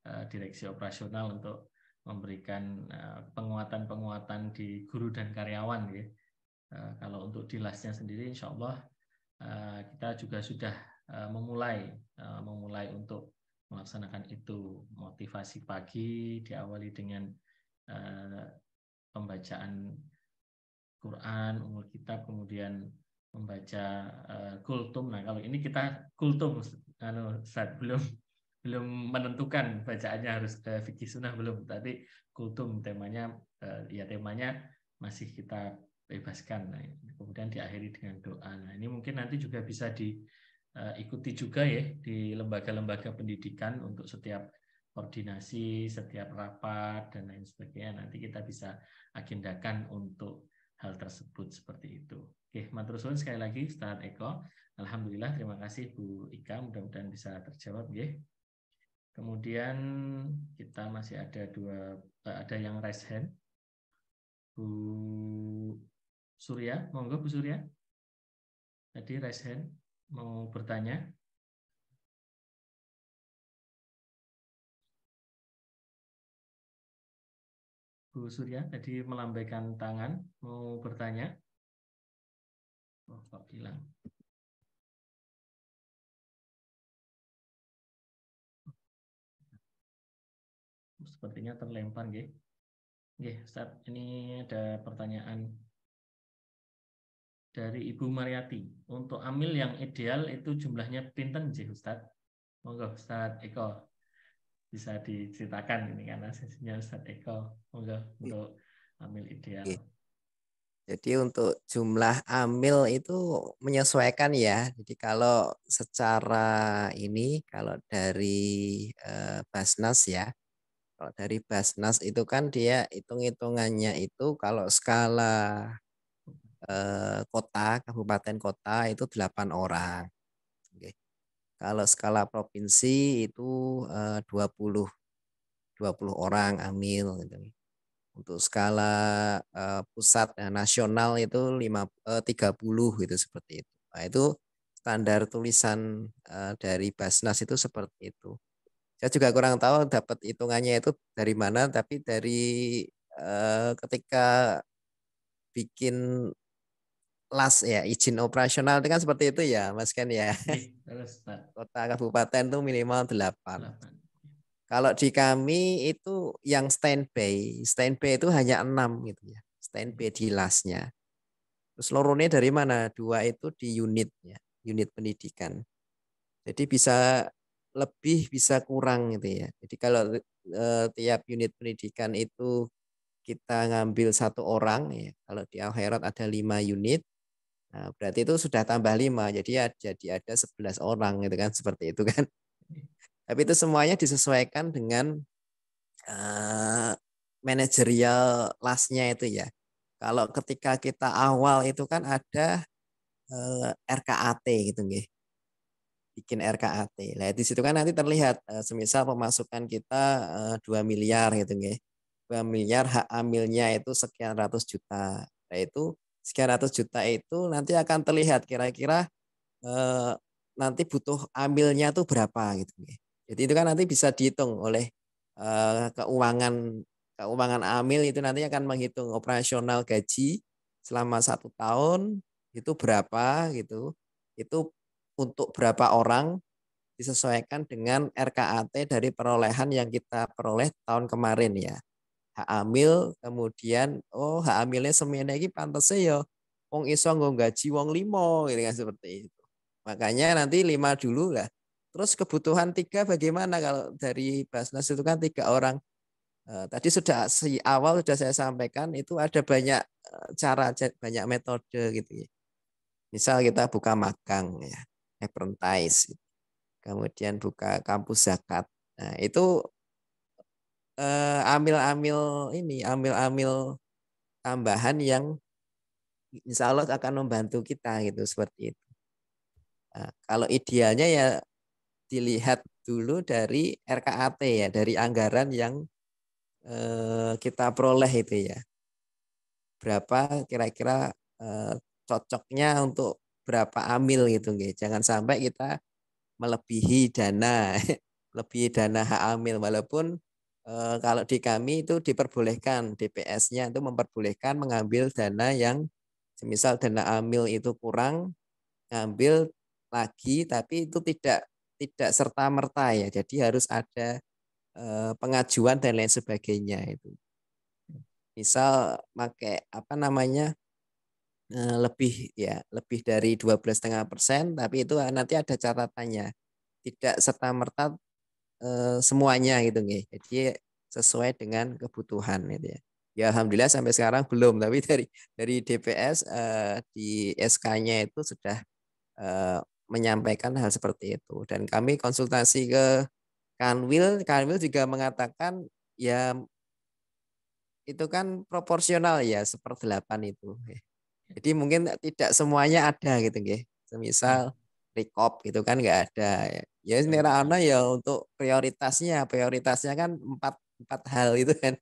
Speaker 1: direksi operasional untuk memberikan penguatan-penguatan di guru dan karyawan ya. Kalau untuk di LAS-nya sendiri insya Allah kita juga sudah memulai untuk melaksanakan itu. Motivasi pagi diawali dengan pembacaan Quran, umul kitab, kemudian membaca kultum. Nah, kalau ini kita kultum, belum menentukan bacaannya harus fikih sunnah, belum. Tadi kultum temanya, ya temanya masih kita bebaskan. Nah, kemudian diakhiri dengan doa. Nah, ini mungkin nanti juga bisa diikuti juga ya di lembaga-lembaga pendidikan untuk setiap koordinasi, setiap rapat dan lain sebagainya. Nanti kita bisa agendakan untuk hal tersebut seperti itu. Oke, matur suwun sekali lagi Ustaz Eko. Alhamdulillah, terima kasih Bu Ika, mudah-mudahan bisa terjawab ya. Kemudian kita masih ada yang raise hand. Bu Surya, monggo Bu Surya. Tadi raise hand mau bertanya. Bu Surya tadi melambaikan tangan mau bertanya. Oh, kok hilang. Sepertinya terlempar, nggih. Nggih, Ustaz, ini ada pertanyaan dari Ibu Mariati. Untuk amil yang ideal itu jumlahnya pinten sih, Ustaz? Monggo Ustaz Eko bisa diceritakan ini karena sesinya Ustaz Eko. Monggo untuk amil ideal.
Speaker 2: Jadi untuk jumlah amil itu menyesuaikan ya. Jadi kalau secara ini, kalau dari Basnas ya, kalau dari Basnas itu kan dia hitung-hitungannya itu kalau skala kota, kabupaten kota itu 8 orang. Oke. Kalau skala provinsi itu 20 orang amil gitu. Untuk skala pusat nasional itu 30 gitu seperti itu. Nah, itu standar tulisan dari Basnas itu seperti itu. Saya juga kurang tahu dapat hitungannya itu dari mana, tapi dari ketika bikin LAS ya, izin operasional itu kan seperti itu ya, Mas Ken ya.
Speaker 1: Terus,
Speaker 2: Kota kabupaten itu minimal 8.
Speaker 1: 8.
Speaker 2: Kalau di kami itu yang standby itu hanya 6 gitu ya. Standby di LAS-nya. Terus lorone dari mana? 2 itu di unitnya, unit pendidikan. Jadi bisa lebih bisa kurang gitu ya. Jadi kalau tiap unit pendidikan itu kita ngambil 1 orang ya. Kalau di akhirat ada 5 unit, nah, berarti itu sudah tambah 5. Jadi ada 11 orang gitu kan, seperti itu kan. Tapi itu semuanya disesuaikan dengan manajerial LAS-nya itu ya. Kalau ketika kita awal itu kan ada RKAT gitu nggih. Bikin RKAT. Nah, di situ kan nanti terlihat semisal pemasukan kita 2 miliar gitu nggih. 2 miliar hak amilnya itu sekian ratus juta. Nah, itu sekian ratus juta itu nanti akan terlihat kira-kira nanti butuh amilnya tuh berapa gitu nggih. Jadi itu kan nanti bisa dihitung oleh keuangan amil itu nanti akan menghitung operasional gaji selama 1 tahun itu berapa gitu. Itu untuk berapa orang disesuaikan dengan RKAT dari perolehan yang kita peroleh tahun kemarin ya. Hak amil kemudian hak amilnya semene iki pantese ya wong iso nggo gaji wong 5 gitu kan seperti itu. Makanya nanti 5 dulu lah. Terus kebutuhan 3 bagaimana kalau dari Basnas itu kan 3 orang. Tadi sudah awal sudah saya sampaikan itu ada banyak cara, banyak metode gitu ya. Misal kita buka magang ya, apprentice, kemudian buka kampus zakat. Nah, itu amil-amil tambahan yang insya Allah akan membantu kita gitu seperti itu. Nah, kalau idealnya ya dilihat dulu dari RKAT ya, dari anggaran yang kita peroleh itu ya. Berapa kira-kira cocoknya untuk berapa amil gitu nggih. Jangan sampai kita melebihi dana melebihi dana hak amil, walaupun kalau di kami itu diperbolehkan, DPS-nya itu memperbolehkan mengambil dana yang semisal dana amil itu kurang, ngambil lagi, tapi itu tidak serta merta ya. Jadi harus ada pengajuan dan lain sebagainya itu. Misal pakai apa namanya lebih dari 12,5%, tapi itu nanti ada catatannya, tidak serta merta semuanya gitu nih. Jadi sesuai dengan kebutuhan gitu ya. Ya alhamdulillah sampai sekarang belum, tapi dari DPS di SK-nya itu sudah eh, menyampaikan hal seperti itu, dan kami konsultasi ke Kanwil juga mengatakan ya itu kan proporsional ya, 1/8 itu. Jadi mungkin tidak semuanya ada gitu nggih.
Speaker 1: Ya,
Speaker 2: Semisal rekop gitu kan nggak ada. Ya
Speaker 1: baik.
Speaker 2: nira ana ya untuk prioritasnya kan empat empat hal itu kan.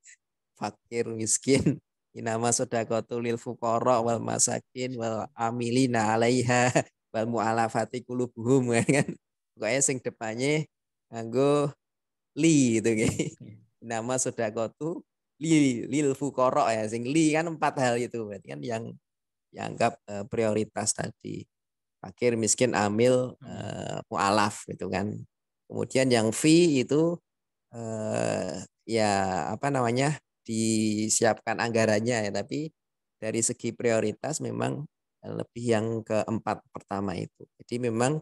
Speaker 2: Fakir, miskin, inama sodakotu lil fuqara wal masakin wal amilina 'alaiha wal mu'alafati qulubuhum kan. Pokoknya sing depannya nganggo li gitu nggih.
Speaker 1: Ya,
Speaker 2: Nama sodakotu lil fuqara ya, sing li kan 4 hal itu berarti kan yang dianggap prioritas tadi, fakir, miskin, amil,
Speaker 1: amin.
Speaker 2: mualaf gitu kan. Kemudian yang fee itu ya apa namanya disiapkan anggarannya ya, tapi dari segi prioritas memang lebih yang keempat pertama itu. Jadi memang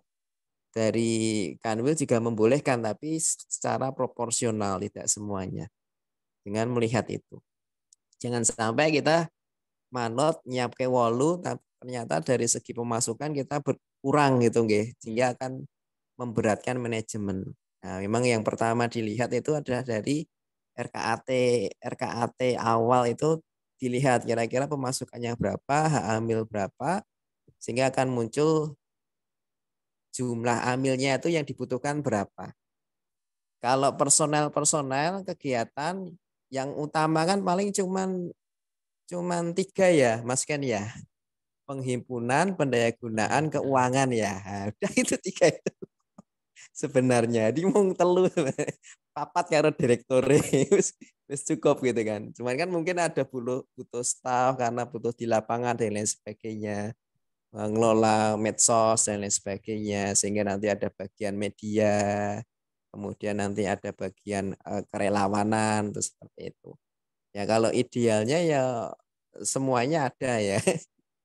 Speaker 2: dari Kanwil juga membolehkan, tapi secara proporsional, tidak semuanya, dengan melihat itu. Jangan sampai kita manut nyiapke wolu tapi ternyata dari segi pemasukan kita berkurang gitu nggih,
Speaker 1: Ya,
Speaker 2: sehingga akan memberatkan manajemen. Nah, memang yang pertama dilihat itu adalah dari RKAT RKAT awal itu, dilihat kira-kira pemasukannya berapa, hak amil berapa, sehingga akan muncul jumlah amilnya itu yang dibutuhkan berapa. Kalau personel kegiatan yang utama kan paling cuman 3 ya Mas Ken ya. Penghimpunan,
Speaker 1: pendaya
Speaker 2: pendayagunaan,
Speaker 1: gunaan.
Speaker 2: keuangan ya. Udah itu 3 itu sebenarnya. Di mung telu papat karo direktur wis cukup gitu kan. Cuman kan mungkin ada butuh staff karena butuh di lapangan dan lain sebagainya. Ngelola medsos dan lain sebagainya, sehingga nanti ada bagian media, kemudian nanti ada bagian kerelawanan, terus seperti itu. Ya kalau idealnya ya semuanya ada ya.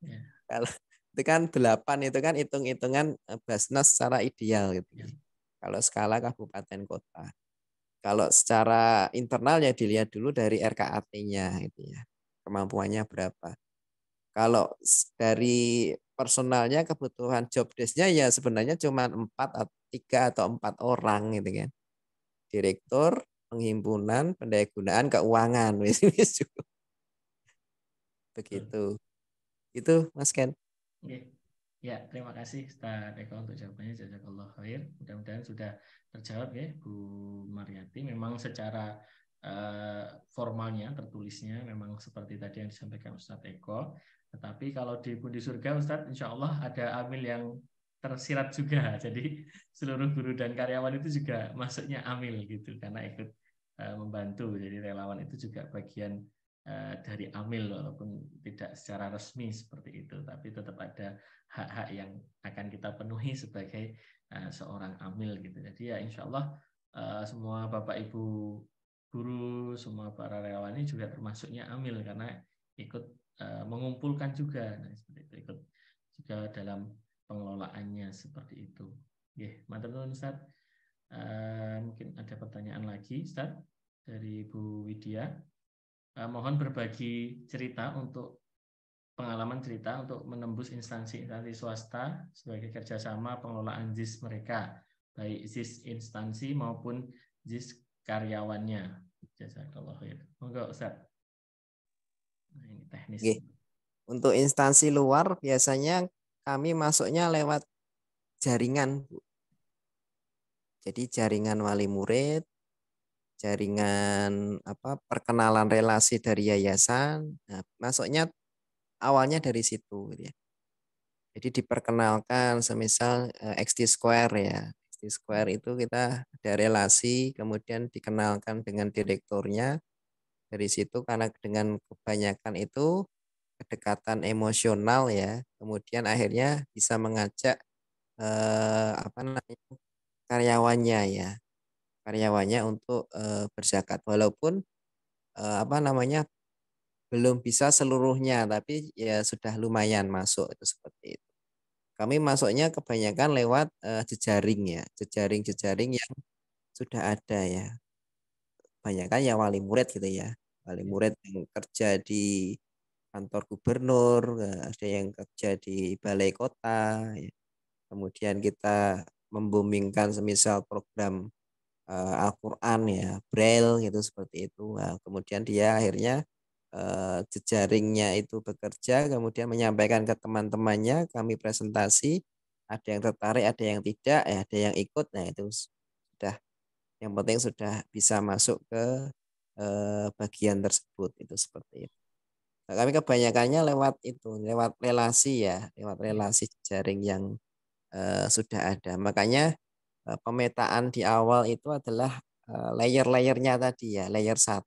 Speaker 1: Ya,
Speaker 2: Kalau itu kan 8 itu kan hitung-hitungan Basnas secara ideal gitu.
Speaker 1: ya,
Speaker 2: Kalau skala kabupaten kota. Kalau secara internal ya dilihat dulu dari RKAT-nya itu ya. Kemampuannya berapa. Kalau dari personalnya, kebutuhan job desk-nya ya sebenarnya cuma 3 atau 4 orang gitu kan. Direktur, penghimpunan, pendayagunaan, keuangan.
Speaker 1: betul.
Speaker 2: Begitu. Itu Mas Ken.
Speaker 1: Oke. Ya, terima kasih Ustaz Eko untuk jawabannya. Jazakallah khair. Mudah-mudahan sudah terjawab ya Bu Mariati. Memang secara formalnya, tertulisnya memang seperti tadi yang disampaikan Ustaz Eko. Tetapi kalau di Budi Surga Ustaz, insya Allah ada amil yang tersirat juga. Jadi seluruh guru dan karyawan itu juga masuknya amil gitu karena ikut membantu. Jadi relawan itu juga bagian dari amil walaupun tidak secara resmi seperti itu, tapi tetap ada hak-hak yang akan kita penuhi sebagai seorang amil gitu. Jadi ya insya Allah semua Bapak Ibu guru, semua para relawan ini juga termasuknya amil karena ikut mengumpulkan juga, nah, seperti itu, ikut juga dalam pengelolaannya seperti itu. Oke, mantap Ustaz. Mungkin ada pertanyaan lagi Ustaz dari Bu Widya. Mohon berbagi cerita untuk pengalaman cerita untuk menembus instansi-instansi swasta sebagai kerjasama pengelolaan JIS mereka, baik JIS instansi maupun JIS karyawannya. Jazakallah khair. Monggo Ustaz. Nah, ini teknis.
Speaker 2: Oke. Untuk instansi luar biasanya kami masuknya lewat jaringan, Bu. Jadi jaringan wali murid, jaringan perkenalan relasi dari yayasan. Nah, masuknya awalnya dari situ gitu ya. Jadi diperkenalkan semisal XT Square ya. XT Square itu kita ada relasi, kemudian dikenalkan dengan direkturnya. Dari situ karena dengan kebanyakan itu kedekatan emosional ya, kemudian akhirnya bisa mengajak apa namanya karyawannya ya, karyawannya untuk berzakat walaupun apa namanya belum bisa seluruhnya, tapi ya sudah lumayan masuk itu seperti itu. Kami masuknya kebanyakan lewat jejaring ya, jejaring-jejaring yang sudah ada ya. Kebanyakan ya wali murid gitu ya. Wali murid yang kerja di kantor gubernur, ada yang kerja di balai kota, ya. Kemudian kita membumingkan semisal program Al-Quran ya, Braille gitu seperti itu. Nah, kemudian dia akhirnya jejaringnya itu bekerja, kemudian menyampaikan ke teman-temannya, kami presentasi, ada yang tertarik, ada yang tidak, ya, ada yang ikut, nah itu sudah, yang penting sudah bisa masuk ke bagian tersebut itu seperti itu. Nah, kami kebanyakannya lewat itu, lewat relasi ya, lewat relasi jejaring yang sudah ada. Makanya pemetaan di awal itu adalah layer-layernya tadi ya. Layer 1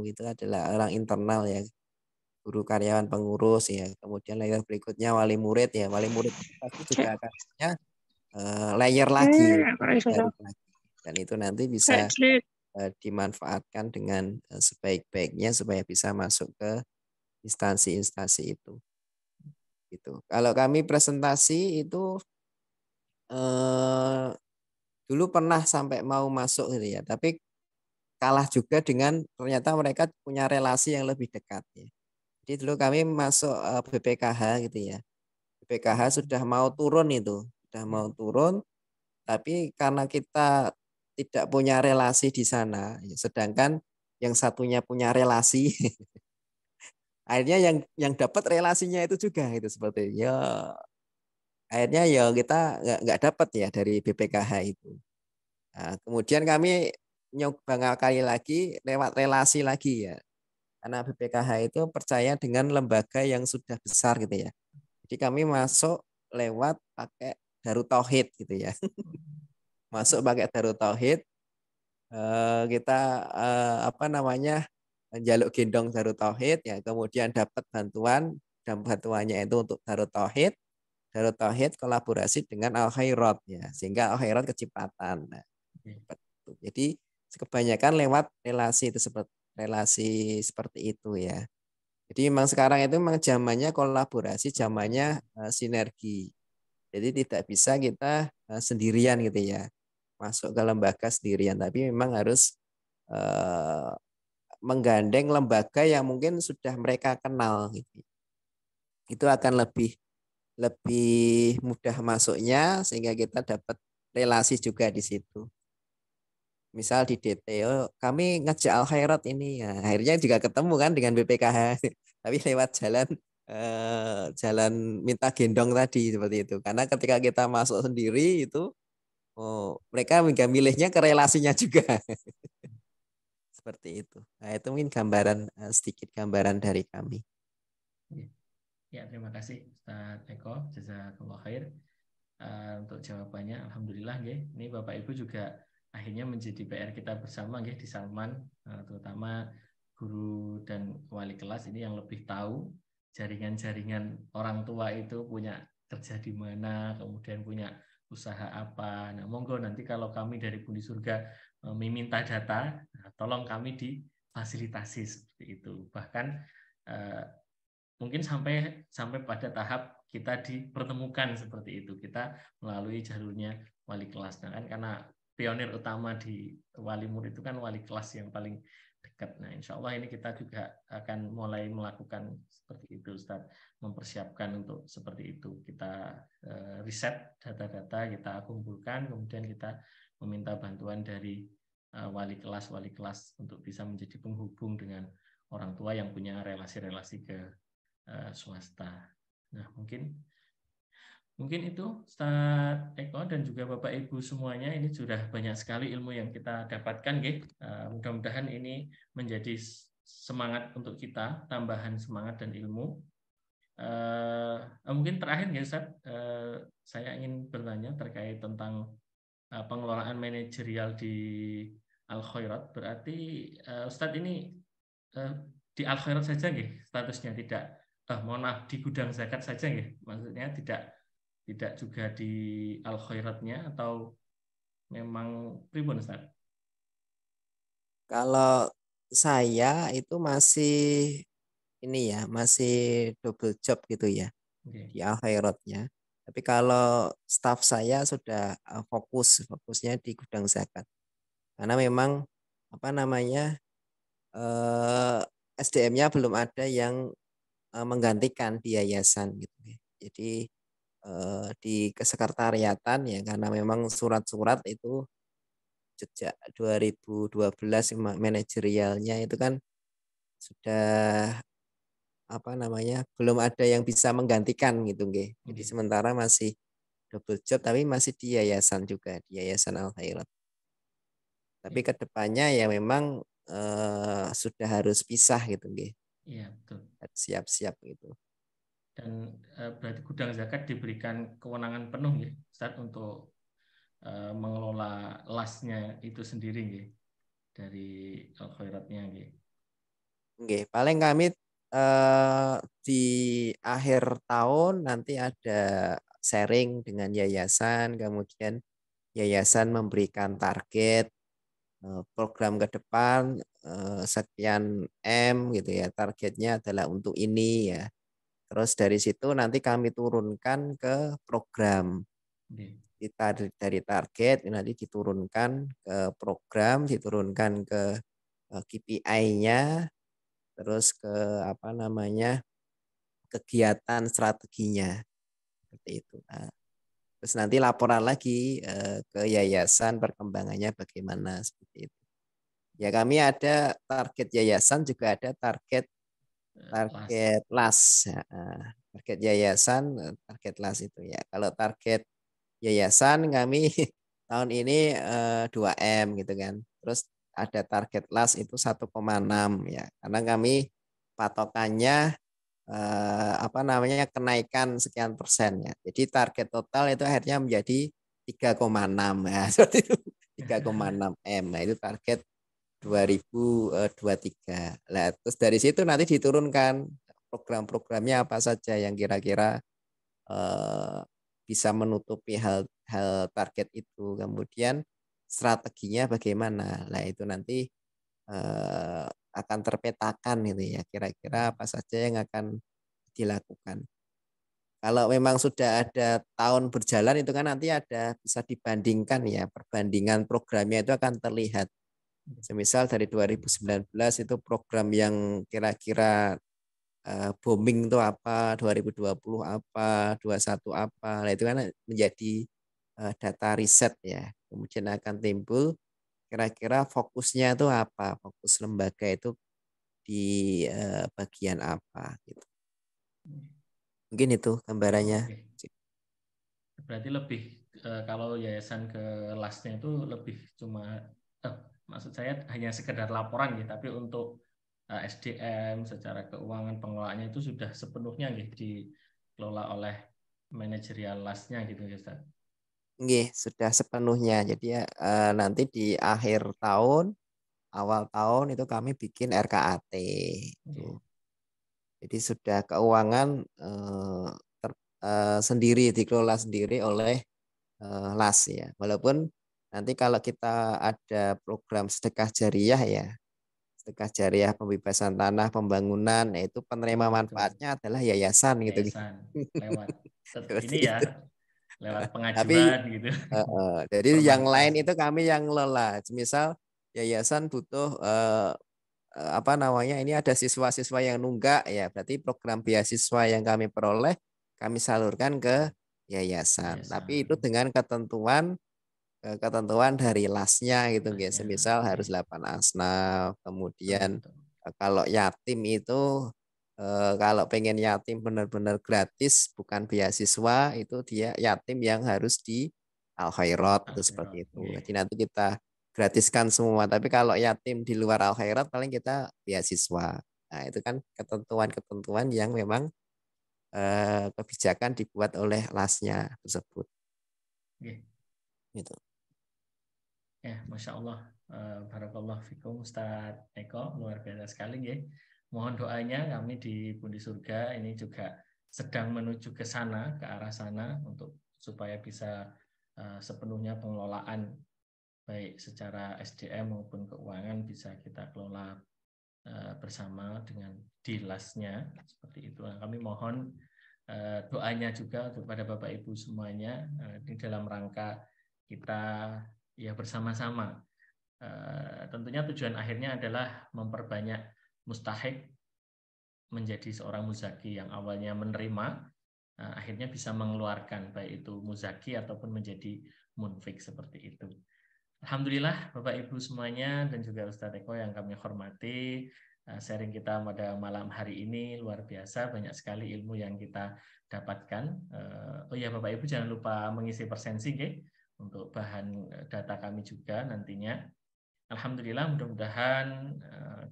Speaker 2: itu adalah orang internal ya, guru karyawan pengurus ya. Kemudian layer berikutnya wali murid ya. Wali murid itu pasti juga akan punya layer lagi, baru lagi. Dan itu nanti bisa dimanfaatkan dengan sebaik-baiknya supaya bisa masuk ke instansi-instansi itu. Gitu. Kalau kami presentasi itu dulu pernah sampai mau masuk gitu ya, tapi kalah juga dengan ternyata mereka punya relasi yang lebih dekat ya. Jadi dulu kami masuk BPKH gitu ya. BPKH sudah mau turun itu, sudah mau turun, tapi karena kita tidak punya relasi di sana, ya, sedangkan yang satunya punya relasi, akhirnya yang dapat relasinya itu juga itu seperti ya. Akhirnya ya kita nggak dapat ya dari BPKH itu. Nah, kemudian kami nyoba ngakali lagi lewat relasi lagi ya. Karena BPKH itu percaya dengan lembaga yang sudah besar gitu ya. Jadi kami masuk lewat pakai Darut Tauhid gitu ya. Masuk pakai Darut Tauhid, kita apa namanya jaluk gendong Darut Tauhid ya. Kemudian dapat bantuan dan bantuannya itu untuk Darut Tauhid. Darut Tauhid kolaborasi dengan Al Khairat ya, sehingga Al Khairat kecepatan. Nah, jadi kebanyakan lewat relasi itu seperti relasi seperti itu ya. Jadi memang sekarang itu memang zamannya kolaborasi, zamannya sinergi. Jadi tidak bisa kita sendirian gitu ya, masuk ke lembaga sendirian, tapi memang harus uh, menggandeng lembaga yang mungkin sudah mereka kenal gitu. Itu akan lebih lebih mudah masuknya sehingga kita dapat relasi juga di situ. Misal di DT, oh, kami ngajak Al Khairat ini, ya, akhirnya juga ketemu kan dengan BPKH, tapi lewat jalan minta gendong tadi seperti itu. Karena ketika kita masuk sendiri itu, oh, mereka milihnya ke relasinya juga, seperti itu. Nah, itu mungkin gambaran sedikit gambaran dari kami.
Speaker 1: Ya, terima kasih Ustaz Eko, jazakallah khair untuk jawabannya. Alhamdulillah, nggih. Ini Bapak Ibu juga akhirnya menjadi PR kita bersama, nggih, di Salman, terutama guru dan wali kelas ini yang lebih tahu jaringan-jaringan orang tua itu punya kerja di mana, kemudian punya usaha apa. Nah, monggo nanti kalau kami dari Pundi Surga meminta data, tolong kami difasilitasi seperti itu. Bahkan mungkin sampai pada tahap kita dipertemukan seperti itu, kita melalui jalurnya wali kelas. Nah, kan karena pionir utama di wali murid itu kan wali kelas yang paling dekat. Nah, insya Allah ini kita juga akan mulai melakukan seperti itu, Ustaz, mempersiapkan untuk seperti itu. Kita riset data-data, kita kumpulkan, kemudian kita meminta bantuan dari wali kelas untuk bisa menjadi penghubung dengan orang tua yang punya relasi-relasi ke swasta. Nah, mungkin itu Ustaz Eko dan juga Bapak Ibu semuanya, ini sudah banyak sekali ilmu yang kita dapatkan, nggih. Mudah-mudahan ini menjadi semangat untuk kita, tambahan semangat dan ilmu Mungkin terakhir ya Ustaz, saya ingin bertanya terkait tentang pengelolaan manajerial di Al Khairat. Berarti Ustadz ini eh, di Al Khairat saja nggih statusnya, tidak mohon maaf, di gudang zakat saja nggih. Maksudnya tidak juga di Al Khairatnya, atau memang pribun Ustaz?
Speaker 2: Kalau saya itu masih ini ya, masih double job gitu ya
Speaker 1: Oke.
Speaker 2: di akhiratnya. Tapi kalau staff saya sudah fokusnya di gudang zakat. Karena memang apa namanya SDM-nya belum ada yang menggantikan di yayasan gitu ya. Jadi di kesekretariatan ya, karena memang surat-surat itu sejak 2012 manajerialnya itu kan sudah apa namanya belum ada yang bisa menggantikan gitu nggih. Jadi
Speaker 1: Oke.
Speaker 2: sementara masih double job tapi masih di yayasan juga, di Yayasan Al Khairat. Tapi
Speaker 1: Ya.
Speaker 2: kedepannya ya memang sudah harus pisah gitu nggih.
Speaker 1: Iya, betul.
Speaker 2: Harus siap-siap gitu.
Speaker 1: Dan berarti gudang zakat diberikan kewenangan penuh ya Ustaz untuk mengelola lasnya itu sendiri nggih, dari Al Khairatnya nggih.
Speaker 2: Nggih, paling kami di akhir tahun nanti ada sharing dengan yayasan, kemudian yayasan memberikan target program ke depan sekian M gitu ya, targetnya adalah untuk ini ya. Terus dari situ nanti kami turunkan ke program.
Speaker 1: Nggih.
Speaker 2: Kita dari target nanti diturunkan ke program, diturunkan ke KPI-nya, terus ke apa namanya kegiatan strateginya seperti itu. Nah, terus nanti laporan lagi ke yayasan perkembangannya bagaimana seperti itu. Ya kami ada target yayasan juga ada target
Speaker 1: Las.
Speaker 2: target las. Ya, target yayasan, target las itu ya. Kalau target yayasan kami tahun ini 2M gitu kan. Terus ada target las itu 1,6 ya. Karena kami patokannya apa namanya kenaikan sekian persen ya. Jadi target total itu akhirnya menjadi 3,6 ya. Seperti itu. 3,6 M. Nah, itu target 2023. Nah, terus dari situ nanti diturunkan program-programnya apa saja yang kira-kira eh, bisa menutupi hal target itu. Kemudian strateginya bagaimana? Nah, itu nanti akan terpetakan gitu ya. Kira-kira apa saja yang akan dilakukan. Kalau memang sudah ada tahun berjalan itu kan nanti ada bisa dibandingkan ya, perbandingan programnya itu akan terlihat. Semisal dari 2019 itu program yang kira-kira booming itu apa, 2020 apa, 21 apa. Nah, itu kan menjadi data riset ya. Kemudian akan timbul kira-kira fokusnya itu apa, fokus lembaga itu di bagian apa gitu. Mungkin itu
Speaker 1: Oh,
Speaker 2: gambarannya.
Speaker 1: oke. Berarti lebih kalau yayasan ke lasnya itu lebih cuma eh, maksud saya hanya sekedar laporan gitu, tapi untuk SDM secara keuangan pengelolaannya itu sudah sepenuhnya gitu dikelola oleh manajerial lasnya gitu ya Ustaz.
Speaker 2: Nggih, sudah sepenuhnya. Jadi ya, nanti di akhir tahun, awal tahun itu kami bikin RKAT. Itu.
Speaker 1: Oke.
Speaker 2: Jadi sudah keuangan sendiri dikelola sendiri oleh LAS ya. Walaupun nanti kalau kita ada program sedekah jariah ya, sedekah jariah pembebasan tanah, pembangunan, yaitu penerima
Speaker 1: Oh, itu
Speaker 2: manfaatnya adalah yayasan gitu.
Speaker 1: yayasan lewat
Speaker 2: Seperti
Speaker 1: ini ya,
Speaker 2: itu.
Speaker 1: lewat
Speaker 2: Tapi
Speaker 1: pengajuan gitu.
Speaker 2: jadi yang
Speaker 1: Perbankas.
Speaker 2: lain itu kami yang ngelola. Misal yayasan butuh apa namanya ini ada siswa-siswa yang nunggak ya, berarti program beasiswa yang kami peroleh kami salurkan ke yayasan. Tapi itu
Speaker 1: Yayasan
Speaker 2: dengan ketentuan dari lasnya gitu guys.
Speaker 1: lasnya.
Speaker 2: Semisal harus
Speaker 1: Oke.
Speaker 2: 8 asnaf,
Speaker 1: Betul,
Speaker 2: kemudian
Speaker 1: betul.
Speaker 2: kalau yatim itu kalau pengen yatim benar-benar gratis bukan beasiswa itu dia yatim yang harus di Al Khairat itu seperti
Speaker 1: Akhirat.
Speaker 2: itu.
Speaker 1: Oke.
Speaker 2: Jadi nanti kita gratiskan semua. Tapi kalau yatim di luar Al Khairat paling kita beasiswa. Nah, itu kan ketentuan-ketentuan yang memang kebijakan dibuat oleh lasnya tersebut.
Speaker 1: Oke.
Speaker 2: Gitu.
Speaker 1: Ya, Masya Allah. Barakallah fikum Ustadz Eko, luar biasa sekali ya. Mohon doanya kami di Pundi Surga ini juga sedang menuju ke sana, ke arah sana untuk supaya bisa sepenuhnya pengelolaan baik secara SDM maupun keuangan bisa kita kelola bersama dengan dilasnya seperti itu. Nah, kami mohon doanya juga kepada Bapak Ibu semuanya di dalam rangka kita ya bersama-sama. Tentunya tujuan akhirnya adalah memperbanyak mustahik menjadi seorang muzaki yang awalnya menerima, akhirnya bisa mengeluarkan baik itu muzaki ataupun menjadi munfik seperti itu. Alhamdulillah Bapak Ibu semuanya dan juga Ustadz Eko yang kami hormati, sharing kita pada malam hari ini luar biasa, banyak sekali ilmu yang kita dapatkan. Oh ya Bapak Ibu jangan lupa mengisi persensi untuk bahan data kami juga nantinya. Alhamdulillah mudah-mudahan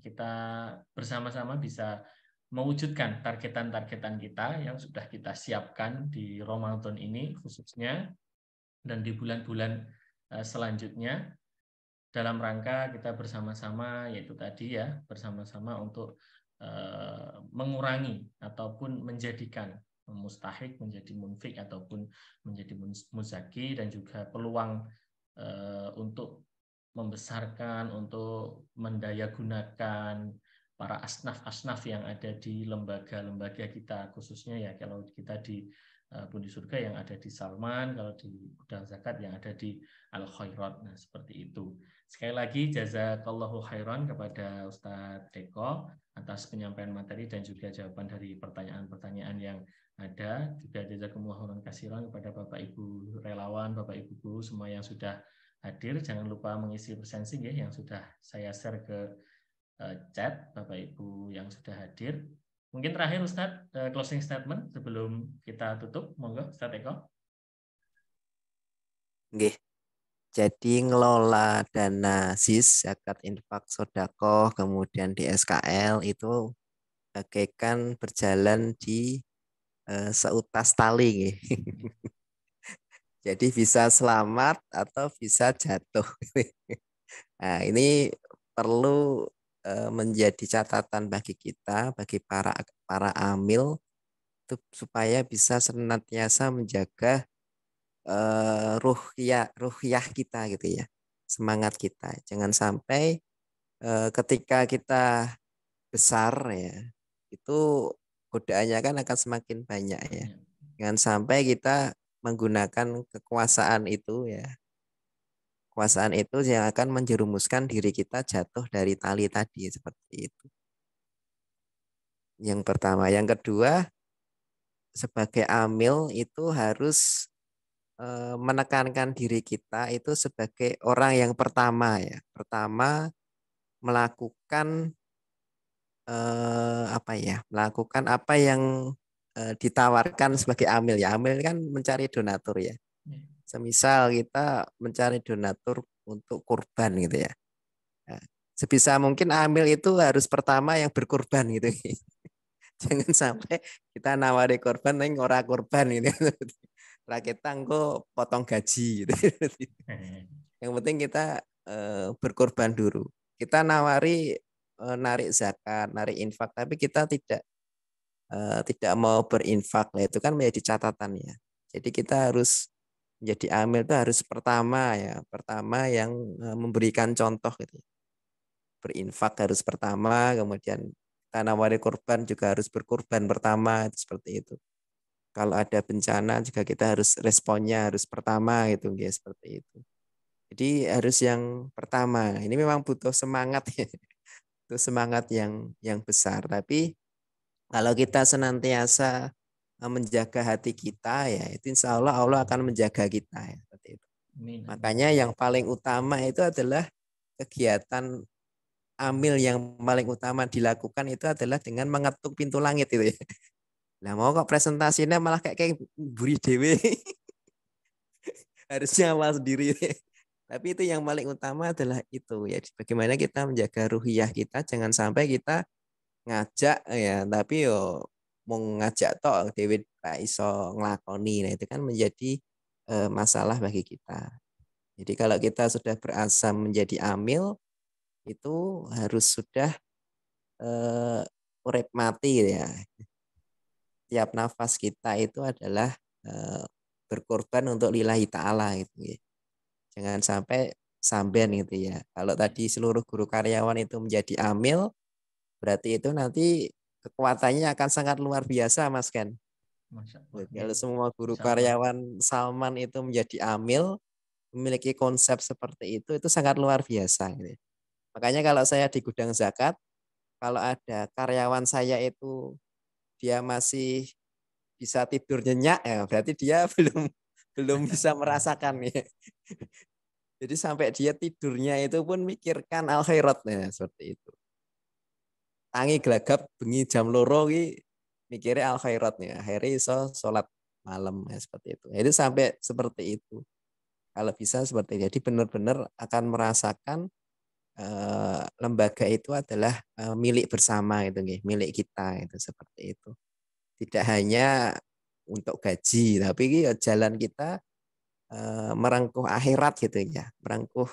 Speaker 1: kita bersama-sama bisa mewujudkan targetan-targetan kita yang sudah kita siapkan di Ramadan ini khususnya dan di bulan-bulan selanjutnya dalam rangka kita bersama-sama yaitu tadi ya bersama-sama untuk mengurangi ataupun menjadikan mustahik menjadi munfik ataupun menjadi muzaki dan juga peluang untuk membesarkan untuk mendayagunakan para asnaf-asnaf yang ada di lembaga-lembaga kita khususnya ya kalau kita di Pundi Surga yang ada di Salman, kalau di Budal Zakat yang ada di Al Khairat. Nah, seperti itu. Sekali lagi jazakallahu khairan kepada Ustadz Eko atas penyampaian materi dan juga jawaban dari pertanyaan-pertanyaan yang ada. Juga jazakumullahu khairan katsiran kepada Bapak Ibu relawan, Bapak Ibu guru semua yang sudah hadir. Jangan lupa mengisi presensi ya yang sudah saya share ke chat Bapak Ibu yang sudah hadir. Mungkin terakhir Ustadz, closing statement sebelum kita tutup. Monggo Ustadz Eko.
Speaker 2: Nggih. Jadi ngelola dana ZIS, zakat infak sodako, kemudian di SKL itu bagaikan berjalan di seutas tali. Nggih. Jadi bisa selamat atau bisa jatuh. Nah, ini perlu menjadi catatan bagi kita, bagi para amil, supaya bisa senantiasa menjaga ruhiyah kita gitu ya, semangat kita. Jangan sampai ketika kita besar ya, itu godaannya kan akan semakin banyak ya. Jangan sampai kita menggunakan kekuasaan itu ya. Kekuasaan itu yang akan menjerumuskan diri kita jatuh dari tali tadi seperti itu. Yang pertama, yang kedua, sebagai amil itu harus menekankan diri kita itu sebagai orang yang pertama ya. Pertama melakukan melakukan apa yang ditawarkan sebagai amil ya. Amil kan mencari donatur ya. Semisal kita mencari donatur untuk kurban gitu ya. Nah, sebisa mungkin amil itu harus pertama yang berkurban gitu. Jangan sampai kita nawari korban neng ora korban gitu. Lah kita engko potong gaji gitu. Yang penting kita berkorban dulu. Kita nawari narik zakat, narik infak, tapi kita tidak mau berinfak. Nah, itu kan menjadi catatan ya. Jadi kita harus menjadi amil itu harus pertama ya, pertama yang memberikan contoh gitu. Berinfak harus pertama, kemudian kita nawari korban juga harus berkorban pertama, itu seperti itu. Kalau ada bencana juga kita harus responnya harus pertama gitu ya, seperti itu. Jadi harus yang pertama. Ini memang butuh semangat ya. Butuh semangat yang besar, tapi kalau kita senantiasa menjaga hati kita ya, itu insya Allah Allah akan menjaga kita ya, seperti itu. Makanya yang paling utama itu adalah kegiatan amil yang paling utama dilakukan itu adalah dengan mengetuk pintu langit itu ya. Nah mau kok presentasinya malah kayak buri dewe. Harusnya awal sendiri. Tapi itu yang paling utama adalah itu ya. Bagaimana kita menjaga ruhiyah kita, jangan sampai kita ngajak ya, tapi yo mau ngajak tok dhewe ra iso nglakoni. Nah, itu kan menjadi masalah bagi kita. Jadi kalau kita sudah berazam menjadi amil itu harus sudah urip mati gitu ya. Tiap nafas kita itu adalah berkorban untuk lillahi ta'ala gitu ya. Jangan sampai samben gitu ya. Kalau tadi seluruh guru karyawan itu menjadi amil, berarti itu nanti kekuatannya akan sangat luar biasa, Mas Ken.
Speaker 1: Masya Allah.
Speaker 2: Kalau semua guru
Speaker 1: Insya Allah.
Speaker 2: karyawan Salman itu menjadi amil, memiliki konsep seperti itu sangat luar biasa. Gitu. Makanya kalau saya di gudang zakat, kalau ada karyawan saya itu dia masih bisa tidur nyenyak ya, berarti dia belum bisa merasakan ya. Jadi sampai dia tidurnya itu pun mikirkan al khairat ya, seperti itu. Tangi gelagap bengi jam loro ki mikirnya al khairat ya. Akhirnya iso sholat malam ya, seperti itu. Itu sampai seperti itu. Kalau bisa seperti itu. Jadi benar-benar akan merasakan lembaga itu adalah milik bersama itu, milik kita itu seperti itu. Tidak hanya untuk gaji, tapi jalan kita merengkuh akhirat gitu ya, merengkuh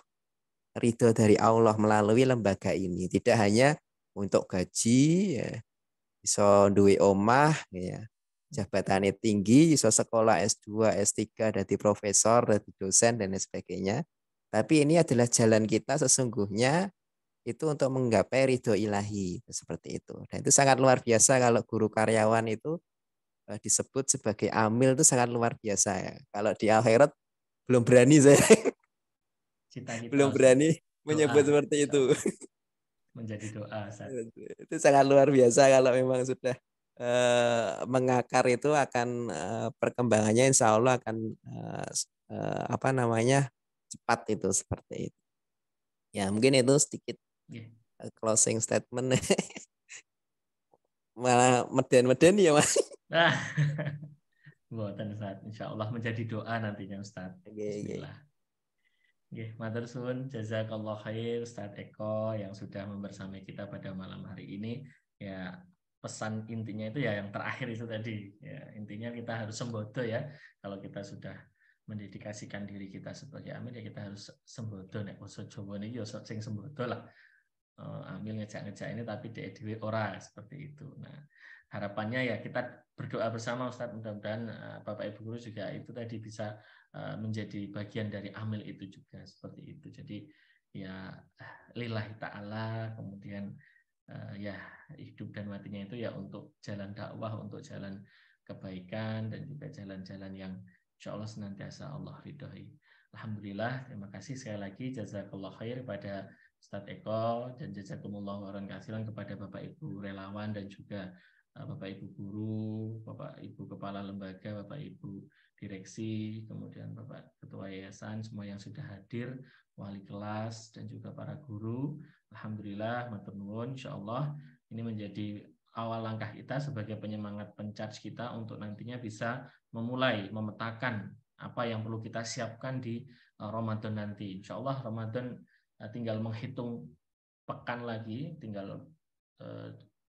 Speaker 2: ridho dari Allah melalui lembaga ini. Tidak hanya untuk gaji, ya, iso duwe omah, ya, jabatannya tinggi, iso sekolah S2, S3, jadi profesor, jadi dosen dan sebagainya. Tapi ini adalah jalan kita sesungguhnya itu untuk menggapai ridho ilahi seperti itu. Dan itu sangat luar biasa kalau guru karyawan itu disebut sebagai amil itu sangat luar biasa ya. Kalau di akhirat belum berani saya.
Speaker 1: Cita kita
Speaker 2: Belum
Speaker 1: Ustaz.
Speaker 2: berani
Speaker 1: Doa,
Speaker 2: menyebut seperti
Speaker 1: insya
Speaker 2: itu.
Speaker 1: Allah. Menjadi doa Ustaz.
Speaker 2: Itu sangat luar biasa kalau memang sudah mengakar itu akan perkembangannya insya Allah akan apa namanya cepat itu seperti itu. Ya mungkin itu sedikit closing statement. Malah meden-meden ya Mas.
Speaker 1: Nah, buatan Ustaz. Insya Allah menjadi doa nantinya Ustaz. Bismillah. Matur suwun, jazakallah khair Ustaz Eko yang sudah membersamai kita pada malam hari ini. Ya, pesan intinya itu ya yang terakhir itu tadi. Ya, intinya kita harus sembodo ya. Kalau kita sudah mendedikasikan diri kita sebagai amil ya kita harus sembodo nek basa Jawa niki ya sing sembodo lah. Ambil ngejak-ngejak ini tapi dhewe ora seperti itu. Nah, harapannya ya kita berdoa bersama Ustaz, mudah-mudahan Bapak Ibu guru juga itu tadi bisa menjadi bagian dari amil itu juga seperti itu. Jadi ya lillahi ta'ala, kemudian ya hidup dan matinya itu ya untuk jalan dakwah, untuk jalan kebaikan dan juga jalan-jalan yang insya Allah senantiasa Allah ridhoi. Alhamdulillah, terima kasih sekali lagi jazakallah khair pada Ustadz Eko dan jazakumullah khairan katsiran kepada Bapak Ibu relawan dan juga Bapak Ibu guru, Bapak Ibu kepala lembaga, Bapak Ibu direksi, kemudian Bapak Ketua Yayasan, semua yang sudah hadir, wali kelas dan juga para guru. Alhamdulillah, matur nuwun, insyaallah ini menjadi awal langkah kita sebagai penyemangat pencharge kita untuk nantinya bisa memulai memetakan apa yang perlu kita siapkan di Ramadan nanti. Insyaallah Ramadan tinggal menghitung pekan lagi, tinggal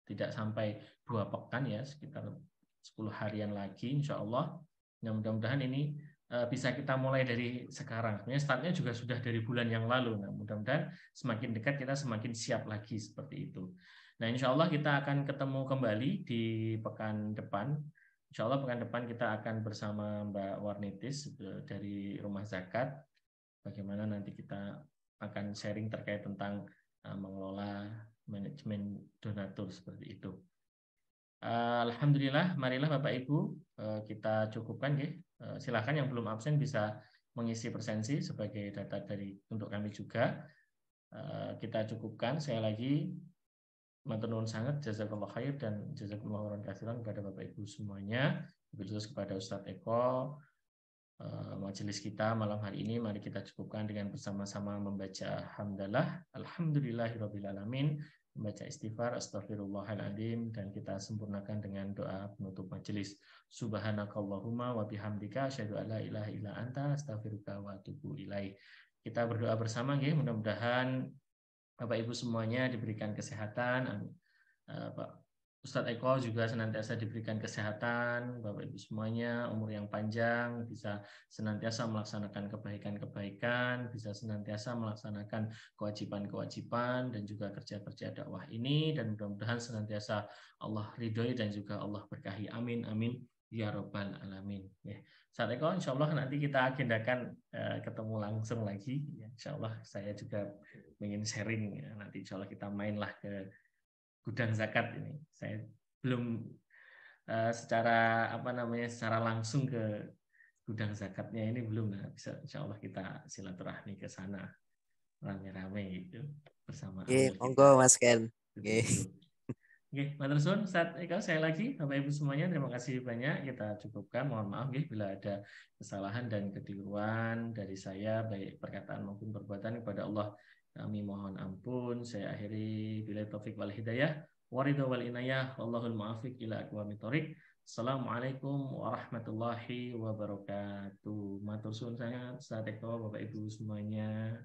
Speaker 1: tidak sampai 2 pekan ya, sekitar 10 harian lagi insya Allah. Nah, mudah-mudahan ini bisa kita mulai dari sekarang. Sebenarnya startnya juga sudah dari bulan yang lalu. Nah, mudah-mudahan semakin dekat kita semakin siap lagi seperti itu. Nah, insya Allah kita akan ketemu kembali di pekan depan. Insya Allah pekan depan kita akan bersama Mbak Warnitis dari Rumah Zakat. Bagaimana nanti kita akan sharing terkait tentang mengelola manajemen donatur seperti itu. Alhamdulillah, marilah Bapak Ibu kita cukupkan ya. Silakan yang belum absen bisa mengisi presensi sebagai data dari untuk kami juga. Kita cukupkan. Saya lagi matur nuwun sangat, jazakallah khair dan jazakumullah khairan katsiran kepada Bapak Ibu semuanya, khusus kepada Ustadz Eko. Majelis kita malam hari ini mari kita cukupkan dengan bersama-sama membaca hamdalah alhamdulillahirabbil alamin, membaca istighfar astaghfirullahaladzim, dan kita sempurnakan dengan doa penutup majelis. Subhanakallahumma wa bihamdika asyhadu an la ilaha illa anta astaghfiruka wa atubu ilaik. Kita berdoa bersama nggih, mudah-mudahan Bapak Ibu semuanya diberikan kesehatan, Ustadz Eko juga senantiasa diberikan kesehatan, Bapak Ibu semuanya, umur yang panjang, bisa senantiasa melaksanakan kebaikan-kebaikan, bisa senantiasa melaksanakan kewajiban-kewajiban dan juga kerja-kerja dakwah ini, dan mudah-mudahan senantiasa Allah ridhoi dan juga Allah berkahi. Amin, amin, ya Rabbal Alamin. Ya. Ustadz Eko, insya Allah nanti kita agendakan ketemu langsung lagi. Ya, insya Allah saya juga ingin sharing, ya. Nanti insya Allah kita mainlah ke gudang zakat ini. Saya belum secara apa namanya secara langsung ke gudang zakatnya ini belum. Nah, bisa insya Allah kita silaturahmi ke sana rame-rame gitu bersama
Speaker 2: Oke,
Speaker 1: amil
Speaker 2: monggo
Speaker 1: kita.
Speaker 2: Mas Ken. Oke.
Speaker 1: Betul-betul. Oke, matur suwun Ustaz Eka, saya lagi Bapak Ibu semuanya terima kasih banyak. Kita cukupkan. Mohon maaf ya bila ada kesalahan dan kekeliruan dari saya baik perkataan maupun perbuatan kepada Allah. Kami mohon ampun. Saya akhiri bila taufik wal hidayah. Waridha wal inayah. Wallahul mu'afiq ila aqwamit thoriq. Assalamualaikum warahmatullahi wabarakatuh. Matur suwun sangat Ustaz Eka, Bapak Ibu semuanya.